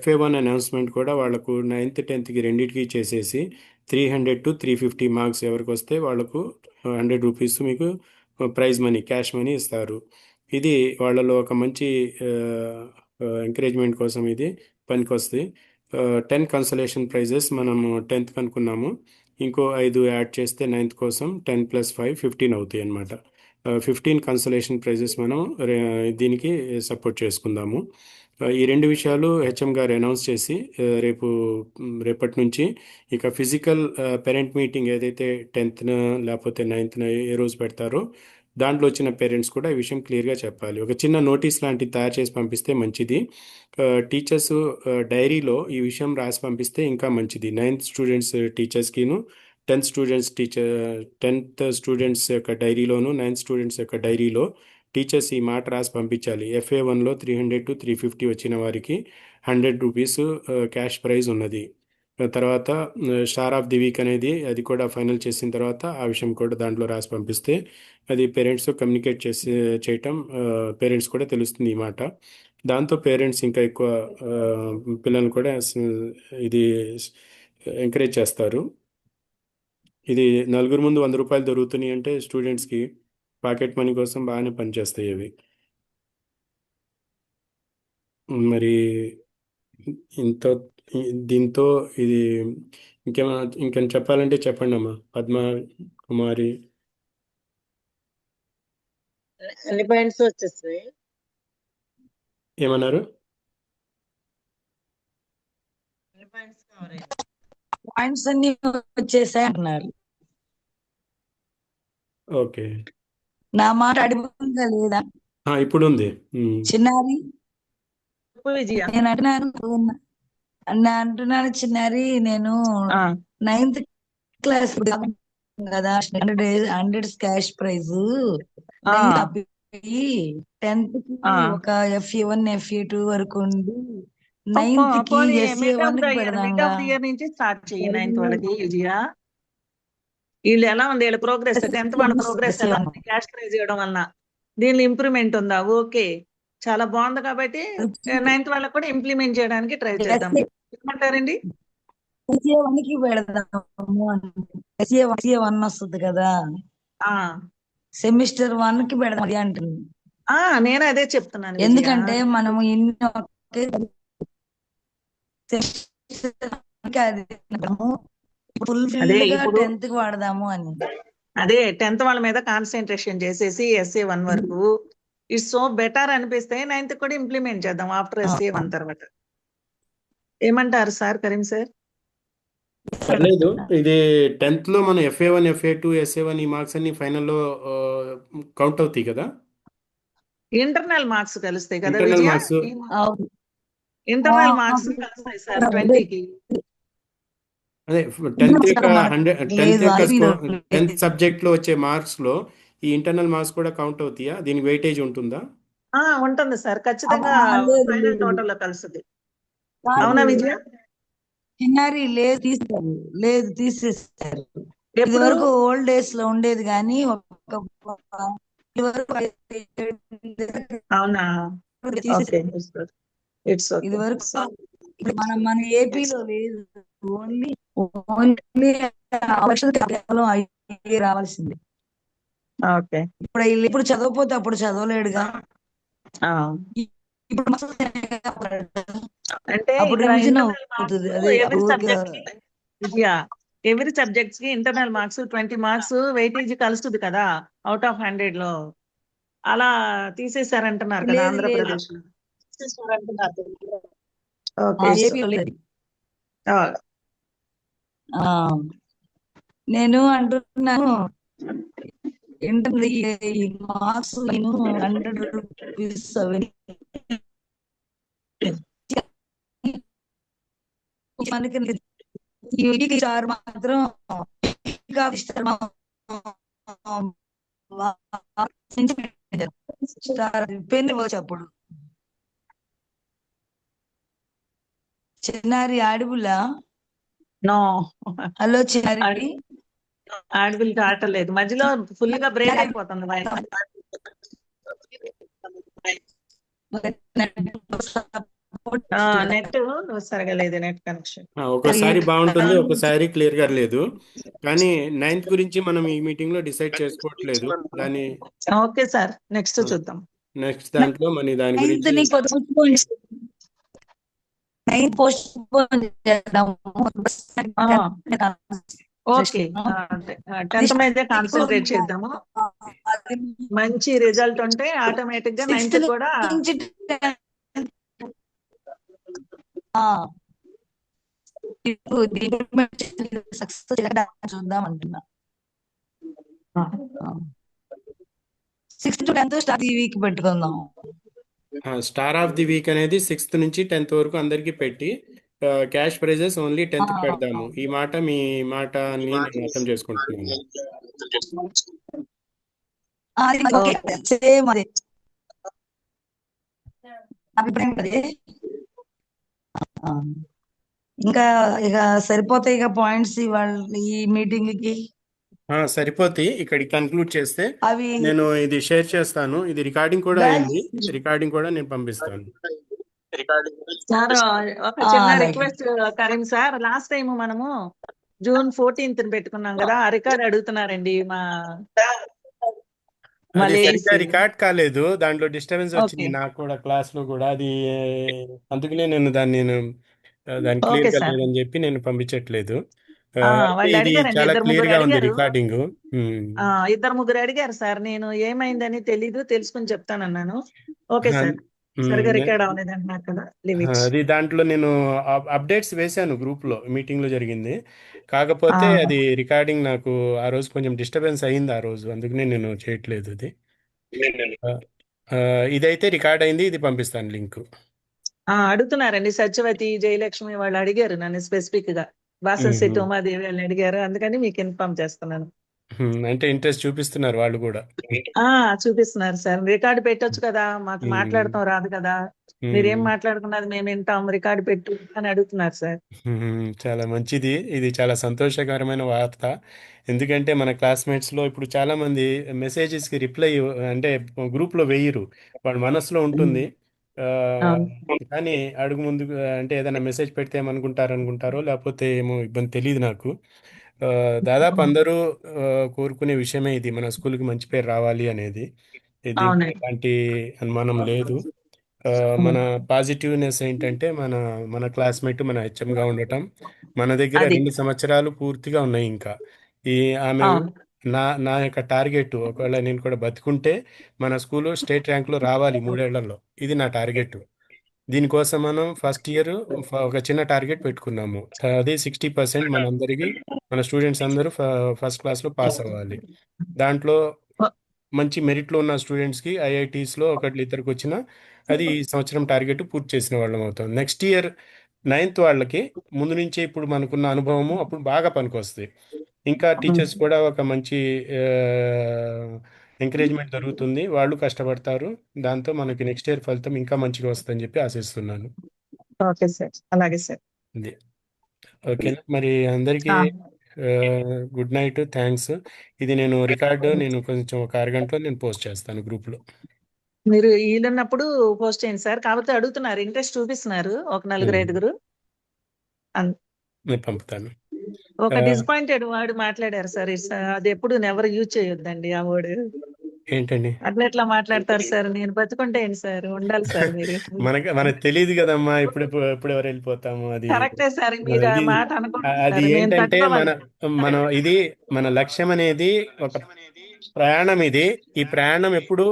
Speaker 2: FA1 అనౌన్స్మెంట్ కూడా వాళ్ళకు 9th 10th రెండింటికి చేసేసి 300 to 350 మార్క్స్ ఎవరికి వస్తే వాళ్ళకు 100 రూపీస్ మీకు ప్రైజ్ మనీ, క్యాష్ మనీ ఇస్తారు. ఇది వాళ్ళలో ఒక మంచి ఎంకరేజ్మెంట్ కోసం ఇది పనికొస్తుంది. 10 కన్సలేషన్ ప్రైజెస్ మనము 10th అనుకున్నాము. ఇంకో 5 యాడ్ చేస్తే 9th కోసం 10 + 5 15 అవుతాయి అన్నమాట. 15 కన్సలేషన్ ప్రైజెస్ మనం దీనికి సపోర్ట్ చేసుకుందాము. ఈ 2 విషయాలు హెచ్ఎం గారు అనౌన్స్ చేసి రేపటి నుంచి ఇక ఫిజికల్ పేరెంట్ మీటింగ్ ఏదైతే 10th లేకపోతే 9th ఏ రోజు పెడతారో దాంట్లో వచ్చిన పేరెంట్స్ కూడా ఈ విషయం క్లియర్గా చెప్పాలి. ఒక చిన్న నోటీస్ లాంటిది తయారు చేసి పంపిస్తే మంచిది. టీచర్స్ డైరీలో ఈ విషయం రాసి పంపిస్తే ఇంకా మంచిది. 9th స్టూడెంట్స్ టీచర్స్కిను 10th స్టూడెంట్స్ యొక్క డైరీలోను 9th స్టూడెంట్స్ యొక్క డైరీలో టీచర్స్ ఈ మాట రాసి పంపించాలి. FA1లో 300 to 350 వచ్చిన వారికి 100 రూపీస్ క్యాష్ ప్రైజ్ ఉన్నది. తర్వాత స్టార్ ఆఫ్ ది వీక్ అనేది అది కూడా ఫైనల్ చేసిన తర్వాత ఆ విషయం కూడా దాంట్లో రాసి పంపిస్తే అది పేరెంట్స్తో కమ్యూనికేట్ చేయటం పేరెంట్స్ కూడా తెలుస్తుంది ఈ మాట. దాంతో పేరెంట్స్ ఇంకా ఎక్కువ పిల్లల్ని కూడా ఇది ఎంకరేజ్ చేస్తారు. ఇది నలుగురు ముందు 100 రూపాయలు దొరుకుతున్నాయి అంటే స్టూడెంట్స్కి పాకెట్ మనీ కోసం బాగానే పనిచేస్తాయి అవి. మరి దీంతో ఇది ఇంకేమైనా చెప్పాలంటే చెప్పండి అమ్మా పద్మ కుమారి.
Speaker 5: అన్ని పాయింట్స్ వచ్చేస్తాయి.
Speaker 2: ఏమన్నారు?
Speaker 5: అన్ని పాయింట్స్ కవర్ అయ్యాయి.
Speaker 1: పాయింట్స్ అన్ని వచ్చేసాయి అంటున్నారు.
Speaker 2: ఓకే,
Speaker 1: నా మాట అడిగిందా లేదా
Speaker 2: ఇప్పుడు ఉంది.
Speaker 1: చిన్నారి?
Speaker 4: విజయ
Speaker 1: నేను అంటున్నాను చిన్నారి, నేను 9th క్లాస్ కదా, 100 క్యాష్ ప్రైజ్ 10th కి ఒక FA1 FA2 వరకు ఉండి 9th కి SA1 కి పెడదాంగా.
Speaker 4: నుంచి స్టార్ట్ చెయ్యి 9th వాళ్ళకి విజయ. వీళ్ళు ఎలా ఉంది వీళ్ళ ప్రోగ్రెస్, 10th వాళ్ళ ప్రోగ్రెస్ ఎలా ఉంది క్యాష్ ప్రైజ్ ఇవ్వడం వల్ల? దీనిలో ఇంప్రూవ్మెంట్ ఉందా? ఓకే, చాలా బాగుంది. కాబట్టి 9th వాళ్ళకి కూడా ఇంప్లిమెంట్ చేయడానికి ట్రై చేద్దాం. ఏమంటారండి?
Speaker 1: SA1 కి పెడదాము. SA1 వస్తుంది కదా, సెమిస్టర్ 1 కి పెడదాం అంటుంది.
Speaker 4: నేను అదే చెప్తున్నాను.
Speaker 1: ఎందుకంటే మనము ఫుల్ఫిల్ గా 10th కి వాడదాము అని.
Speaker 4: అదే 10th వాళ్ళ మీద కాన్సన్ట్రేషన్ చేసేసి SA1 వరకు ఇట్స్ సో బెటర్ అనిపిస్తే 9th కూడా ఇంప్లిమెంట్ చేద్దాం ఆఫ్టర్ SA1 తర్వాత. ఏమంటారు సార్ కరీం సార్?
Speaker 2: పర్లేదు. ఇది 10th లో మనం FA1 FA2 SA1 ఈ మార్క్స్ అన్ని ఫైనల్లో కౌంట్ అవుతాయి కదా,
Speaker 4: ఇంటర్నల్ మార్క్స్ కలుస్తాయి కదా
Speaker 2: ఇంటర్నల్
Speaker 4: విజయ?
Speaker 2: మార్క్స్.
Speaker 4: ఇంటర్నల్ మార్క్స్ కలుస్తాయి సార్
Speaker 1: అదే
Speaker 4: 20కి.
Speaker 2: అదే 10th యొక్క
Speaker 1: లేదు IB లో
Speaker 2: 10th సబ్జెక్ట్లో వచ్చే మార్క్స్లో ఈ ఇంటర్నల్ మార్క్స్ కూడా కౌంట్ అవుతాయా? దీనికి వెయిటేజ్ ఉంటుందా?
Speaker 4: ఉంటుంది సార్, ఖచ్చితంగా
Speaker 1: లేదు
Speaker 4: ఫైనల్
Speaker 1: లేదు
Speaker 4: టోటల్ లో కలుస్తుంది.
Speaker 1: కాదు
Speaker 4: అవునా విజయ?
Speaker 1: చిన్నారి లేదు తీస్తారు, లేదు తీసేస్తారు. ఇది
Speaker 4: ఎప్పుడు?
Speaker 1: వరకు ఓల్డ్ డేస్ లో ఉండేది కానీ ఇది వరకు
Speaker 4: అవునా?
Speaker 1: తీసేసారు.
Speaker 4: ఓకే, ఇట్స్
Speaker 1: ఇది
Speaker 4: ఓకే.
Speaker 1: వరకు ఇప్పుడు మన ఏపీలో లేదు. ఓన్లీ ఓన్లీ కేవలం ఐఏ రావాల్సింది.
Speaker 4: ఓకే.
Speaker 1: ఇప్పుడు చదవకపోతే అప్పుడు చదవలేడుగా. ఇప్పుడు
Speaker 4: అంటే
Speaker 1: అప్పుడు
Speaker 4: ఇక్కడ
Speaker 1: రివిజన్
Speaker 4: ఇంటర్నల్
Speaker 1: అవుతుంది.
Speaker 4: మార్క్స్
Speaker 1: అదే
Speaker 4: ఎవరి
Speaker 1: ఊరికే
Speaker 4: సబ్జెక్ట్ కి విజయ, ఎవరి సబ్జెక్ట్స్ కి ఇంటర్నల్ మార్క్స్ 20 మార్క్స్ వెయిటేజ్ కలుస్తుంది కదా అవుట్ ఆఫ్ 100 లో. అలా తీసేశారంటున్నారు కదా
Speaker 1: లేదు లేదు
Speaker 4: ఆంధ్రప్రదేశ్ లో.
Speaker 1: ఏపీలో
Speaker 4: ఓకే.
Speaker 1: లేదు. ఆ, నేను అంటున్నాను ఇంటర్ ఈ మార్క్స్ నేను 100 రూపీస్ మనకి ఈ వీక్ సార్ మాత్రం పెన్ ఇవ్వచ్చు అప్పుడు. చిన్నారి ఆడిబుల్లా?
Speaker 4: నో,
Speaker 1: హలో చిన్నారి,
Speaker 4: ఆడపిల్ ఆటలేదు, మధ్యలో ఫుల్ గా బ్రేక్ అయిపోతుంది వాయిస్. నెట్ సరిగా లేదు, నెట్ కనెక్షన్.
Speaker 2: ఒకసారి బాగుంటుంది, ఒకసారి క్లియర్గా లేదు. కానీ 9th గురించి మనం ఈ మీటింగ్లో డిసైడ్ చేసుకోవట్లేదు. దాన్ని
Speaker 4: ఓకే సార్, నెక్స్ట్ చూద్దాం.
Speaker 2: నెక్స్ట్ దాంట్లో మన దాని గురించి
Speaker 4: ఓకే, 10th మీద కాన్సన్ట్రేట్ చేద్దాము. మంచి రిజల్ట్ ఉంటే ఆటోమేటిక్ గా 9th కూడా
Speaker 1: సక్సెస్ చూద్దాం అంటున్నా. 6th to 10th స్టార్ట్ ఈ వీక్ పెట్టుకుందాం.
Speaker 2: స్టార్ ఆఫ్ ది వీక్ అనేది 6th నుంచి 10th వరకు అందరికీ పెట్టి క్యాష్ ప్రైజెస్ ఓన్లీ 10th పెడదాము. ఈ మాట మీ మాట అని నేను అర్థం చేసుకుంటున్నాను.
Speaker 1: సేమ్ అదే అభిప్రాయం అదే. ఇంకా ఇక సరిపోతాయి ఇక పాయింట్స్ ఇవాళ ఈ మీటింగ్ కి.
Speaker 2: సరిపోతాయి. ఇక్కడికి కన్క్లూడ్ చేస్తే
Speaker 1: అవి
Speaker 2: నేను ఇది షేర్ చేస్తాను. ఇది రికార్డింగ్ కూడా అయింది, రికార్డింగ్ కూడా నేను పంపిస్తాను.
Speaker 4: సార్ ఒక చిన్న
Speaker 1: అలాగే.
Speaker 4: Request Karim sir, last time మనము June 14th పెట్టుకున్నాం కదా, ఆ రికార్డ్ అడుగుతున్నారండి మా
Speaker 2: అది
Speaker 4: లేడీస్.
Speaker 2: సరిగ్గా రికార్డ్ కాలేదు, దాంట్లో డిస్టర్బెన్స్ వచ్చింది
Speaker 4: ఓకే.
Speaker 2: నాకు కూడా క్లాస్ లో కూడా. అది అందుకనే దాన్ని
Speaker 4: ఓకే
Speaker 2: క్లియర్ గా
Speaker 4: సార్.
Speaker 2: లేదని చెప్పి నేను పంపించట్లేదు.
Speaker 4: వాళ్ళు
Speaker 2: ఇది
Speaker 4: అడిగారండి,
Speaker 2: చాలా
Speaker 4: ఇద్దరు
Speaker 2: క్లియర్
Speaker 4: ముగ్గురు
Speaker 2: గా ఉంది
Speaker 4: అడిగారు.
Speaker 2: రికార్డింగ్.
Speaker 4: ఇద్దరు ముగ్గురు అడిగారు సార్, నేను ఏమైందని తెలీదు, తెలుసుకుని చెప్తానన్నాను. ఓకే సార్, సరిగా రికార్డ్ అవ్వలేదు అంటున్నారు కదా, లీవ్ ఇట్.
Speaker 2: అది దాంట్లో నేను అప్డేట్స్ వేశాను గ్రూప్ లో, మీటింగ్ లో జరిగింది. కాకపోతే అది రికార్డింగ్ నాకు ఆ రోజు కొంచెం డిస్టర్బెన్స్ అయింది ఆ రోజు, అందుకనే నేను చేయట్లేదు అది. ఇదైతే రికార్డ్ అయింది, ఇది పంపిస్తాను లింక్.
Speaker 4: అడుగుతున్నారండి, సత్యవతి, జయలక్ష్మి వాళ్ళు అడిగారు నన్ను స్పెసిఫిక్ గా, వాసంశెట్టి ఉమాదేవి వాళ్ళు అడిగారు, అందుకని మీకు ఇన్ఫార్మ్ చేస్తున్నాను.
Speaker 2: అంటే ఇంట్రెస్ట్ చూపిస్తున్నారు వాళ్ళు కూడా.
Speaker 4: చూపిస్తున్నారు సార్, రికార్డు పెట్టొచ్చు కదా, మాకు మాట్లాడటం రాదు కదా, మీరేం మాట్లాడుకున్నది మేము వింటాం, రికార్డు పెట్టు అని అడుగుతున్నారు సార్.
Speaker 2: చాలా మంచిది, ఇది చాలా సంతోషకరమైన వార్త. ఎందుకంటే మన క్లాస్మేట్స్ లో ఇప్పుడు చాలా మంది మెసేజెస్ కి రిప్లై అంటే గ్రూప్ లో వేయరు, వాళ్ళ మనసులో ఉంటుంది. కానీ అడుగు ముందు అంటే ఏదైనా మెసేజ్ పెడితే అనుకుంటారో లేకపోతే ఏమో ఇబ్బంది, తెలియదు నాకు. దాదాపు అందరూ కోరుకునే విషయమే ఇది, మన స్కూల్కి మంచి పేరు రావాలి అనేది. దీంట్లో ఎలాంటి అనుమానం లేదు. మన పాజిటివ్నెస్ ఏంటంటే మన మన క్లాస్మేట్ మన హెచ్ఎంగా ఉండటం. మన దగ్గర 2 సంవత్సరాలు పూర్తిగా ఉన్నాయి ఇంకా. ఆమె నా యొక్క టార్గెట్, ఒకవేళ నేను కూడా బతుకుంటే మన స్కూల్ స్టేట్ ర్యాంక్లో రావాలి 3 ఏళ్లలో. ఇది నా టార్గెట్. దీనికోసం మనం ఫస్ట్ ఇయర్ ఒక చిన్న టార్గెట్ పెట్టుకున్నాము, అది 60% మనందరికీ, మన స్టూడెంట్స్ అందరూ ఫస్ట్ క్లాస్లో పాస్ అవ్వాలి. దాంట్లో మంచి మెరిట్లో ఉన్న స్టూడెంట్స్కి ఐఐటీస్లో ఒకటి ఇద్దరికి వచ్చినా అది ఈ సంవత్సరం టార్గెట్ పూర్తి చేసిన వాళ్ళం అవుతాం. నెక్స్ట్ ఇయర్ 9th వాళ్ళకి ముందు నుంచే ఇప్పుడు మనకున్న అనుభవము అప్పుడు బాగా పనికొస్తుంది. ఇంకా టీచర్స్ కూడా ఒక మంచి ఎంకరేజ్మెంట్ దొరుకుతుంది, వాళ్ళు కష్టపడతారు, దాంతో మనకి నెక్స్ట్ ఇయర్ ఫలితం ఇంకా మంచిగా వస్తుందని చెప్పి ఆశిస్తున్నాను.
Speaker 4: ఓకే సార్, అలాగే సార్.
Speaker 2: ఇది ఓకేనా మరి అందరికీ గుడ్ నైట్, థ్యాంక్స్. ఇది నేను కొంచెం ఒక అరగంటలో నేను పోస్ట్ చేస్తాను గ్రూప్లో.
Speaker 4: మీరు వీలున్నప్పుడు పోస్ట్ చేయండి సార్. కాకపోతే అడుగుతున్నారు, ఇంట్రెస్ట్ చూపిస్తున్నారు ఒక నలుగురు ఐదుగురు.
Speaker 2: నేను పంపుతాను.
Speaker 4: ఒక డిసప్పాయింటెడ్ వర్డ్ మాట్లాడారు సార్. అది ఎప్పుడు నెవర్ యూజ్ చేయొద్దండి ఆ వర్డ్.
Speaker 2: ఏంటండి
Speaker 4: అట్లా ఎట్లా మాట్లాడతారు సార్? నేను బతుకుంటే ఏంటి సార్, ఉండాలి సార్ మీరు.
Speaker 2: మనకు తెలియదు కదమ్మా, ఇప్పుడు ఎవరు వెళ్ళిపోతాము. అది
Speaker 4: కరెక్టే సార్, మీరు ఆ
Speaker 2: అది
Speaker 4: మాట
Speaker 2: అది
Speaker 4: అనుకుంటున్నారు, నేను
Speaker 2: ఏంటంటే
Speaker 4: తట్టుకోవాలి.
Speaker 2: మన లక్ష్యం అనేది ఒక ప్రయాణం. ఈ ప్రయాణం ఎప్పుడు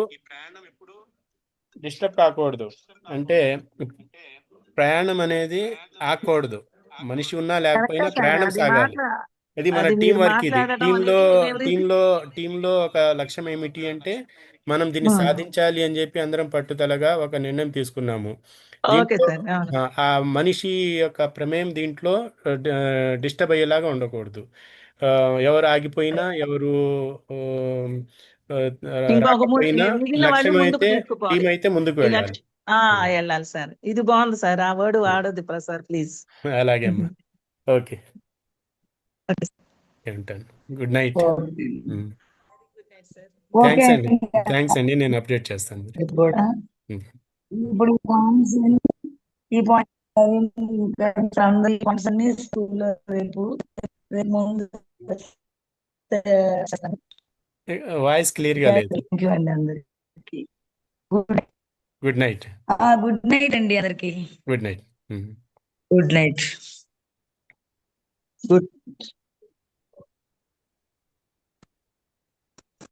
Speaker 2: డిస్టర్బ్ కాకూడదు. అంటే ప్రయాణం అనేది ఆగకూడదు. మనిషి ఉన్నా
Speaker 4: కరెక్టే
Speaker 2: లేకపోయినా
Speaker 4: సార్,
Speaker 2: ప్రయాణం
Speaker 4: అది
Speaker 2: సాగాలి. ఇది మన
Speaker 4: అది
Speaker 2: టీం
Speaker 4: మీరు
Speaker 2: వర్క్. ఇది
Speaker 4: మాట్లాడడం అనేది
Speaker 2: టీంలో ఒక లక్ష్యం ఏమిటి అంటే మనం దీన్ని సాధించాలి అని చెప్పి అందరం పట్టుదలగా ఒక నిర్ణయం తీసుకున్నాము.
Speaker 4: ఓకే
Speaker 2: దీంట్లో
Speaker 4: సార్.
Speaker 2: ఆ మనిషి యొక్క ప్రమేయం దీంట్లో డిస్టర్బ్ అయ్యేలాగా ఉండకూడదు. ఎవరు ఆగిపోయినా, ఎవరు
Speaker 4: ఇంకొక
Speaker 2: రాకపోయినా,
Speaker 4: మిగిలిన వాళ్ళు
Speaker 2: లక్ష్యం
Speaker 4: ముందుకు
Speaker 2: అయితే
Speaker 4: తీసుకుపోవాలి.
Speaker 2: టీం అయితే ముందుకు
Speaker 4: ఈ
Speaker 2: వెళ్ళాలి.
Speaker 4: వెళ్ళాలి సార్. ఇది బాగుంది సార్, ఆ వర్డ్ వాడొద్దు ప్రసాద్ ప్లీజ్.
Speaker 2: అలాగే అమ్మా. ఓకే, ఉంటాను. Good night. థ్యాంక్స్ అండి, నేను అప్డేట్ చేస్తాను.
Speaker 1: కూడా ఇప్పుడు ఈ పాయింట్స్ అన్ని స్కూల్లో రేపు ముందు
Speaker 2: వాయిస్ క్లియర్గా లేదు.
Speaker 1: థ్యాంక్ యూ అండి అందరికి.
Speaker 2: Good night.
Speaker 1: గుడ్ నైట్ అండి అందరికి.
Speaker 2: Good night.
Speaker 1: Good night. Good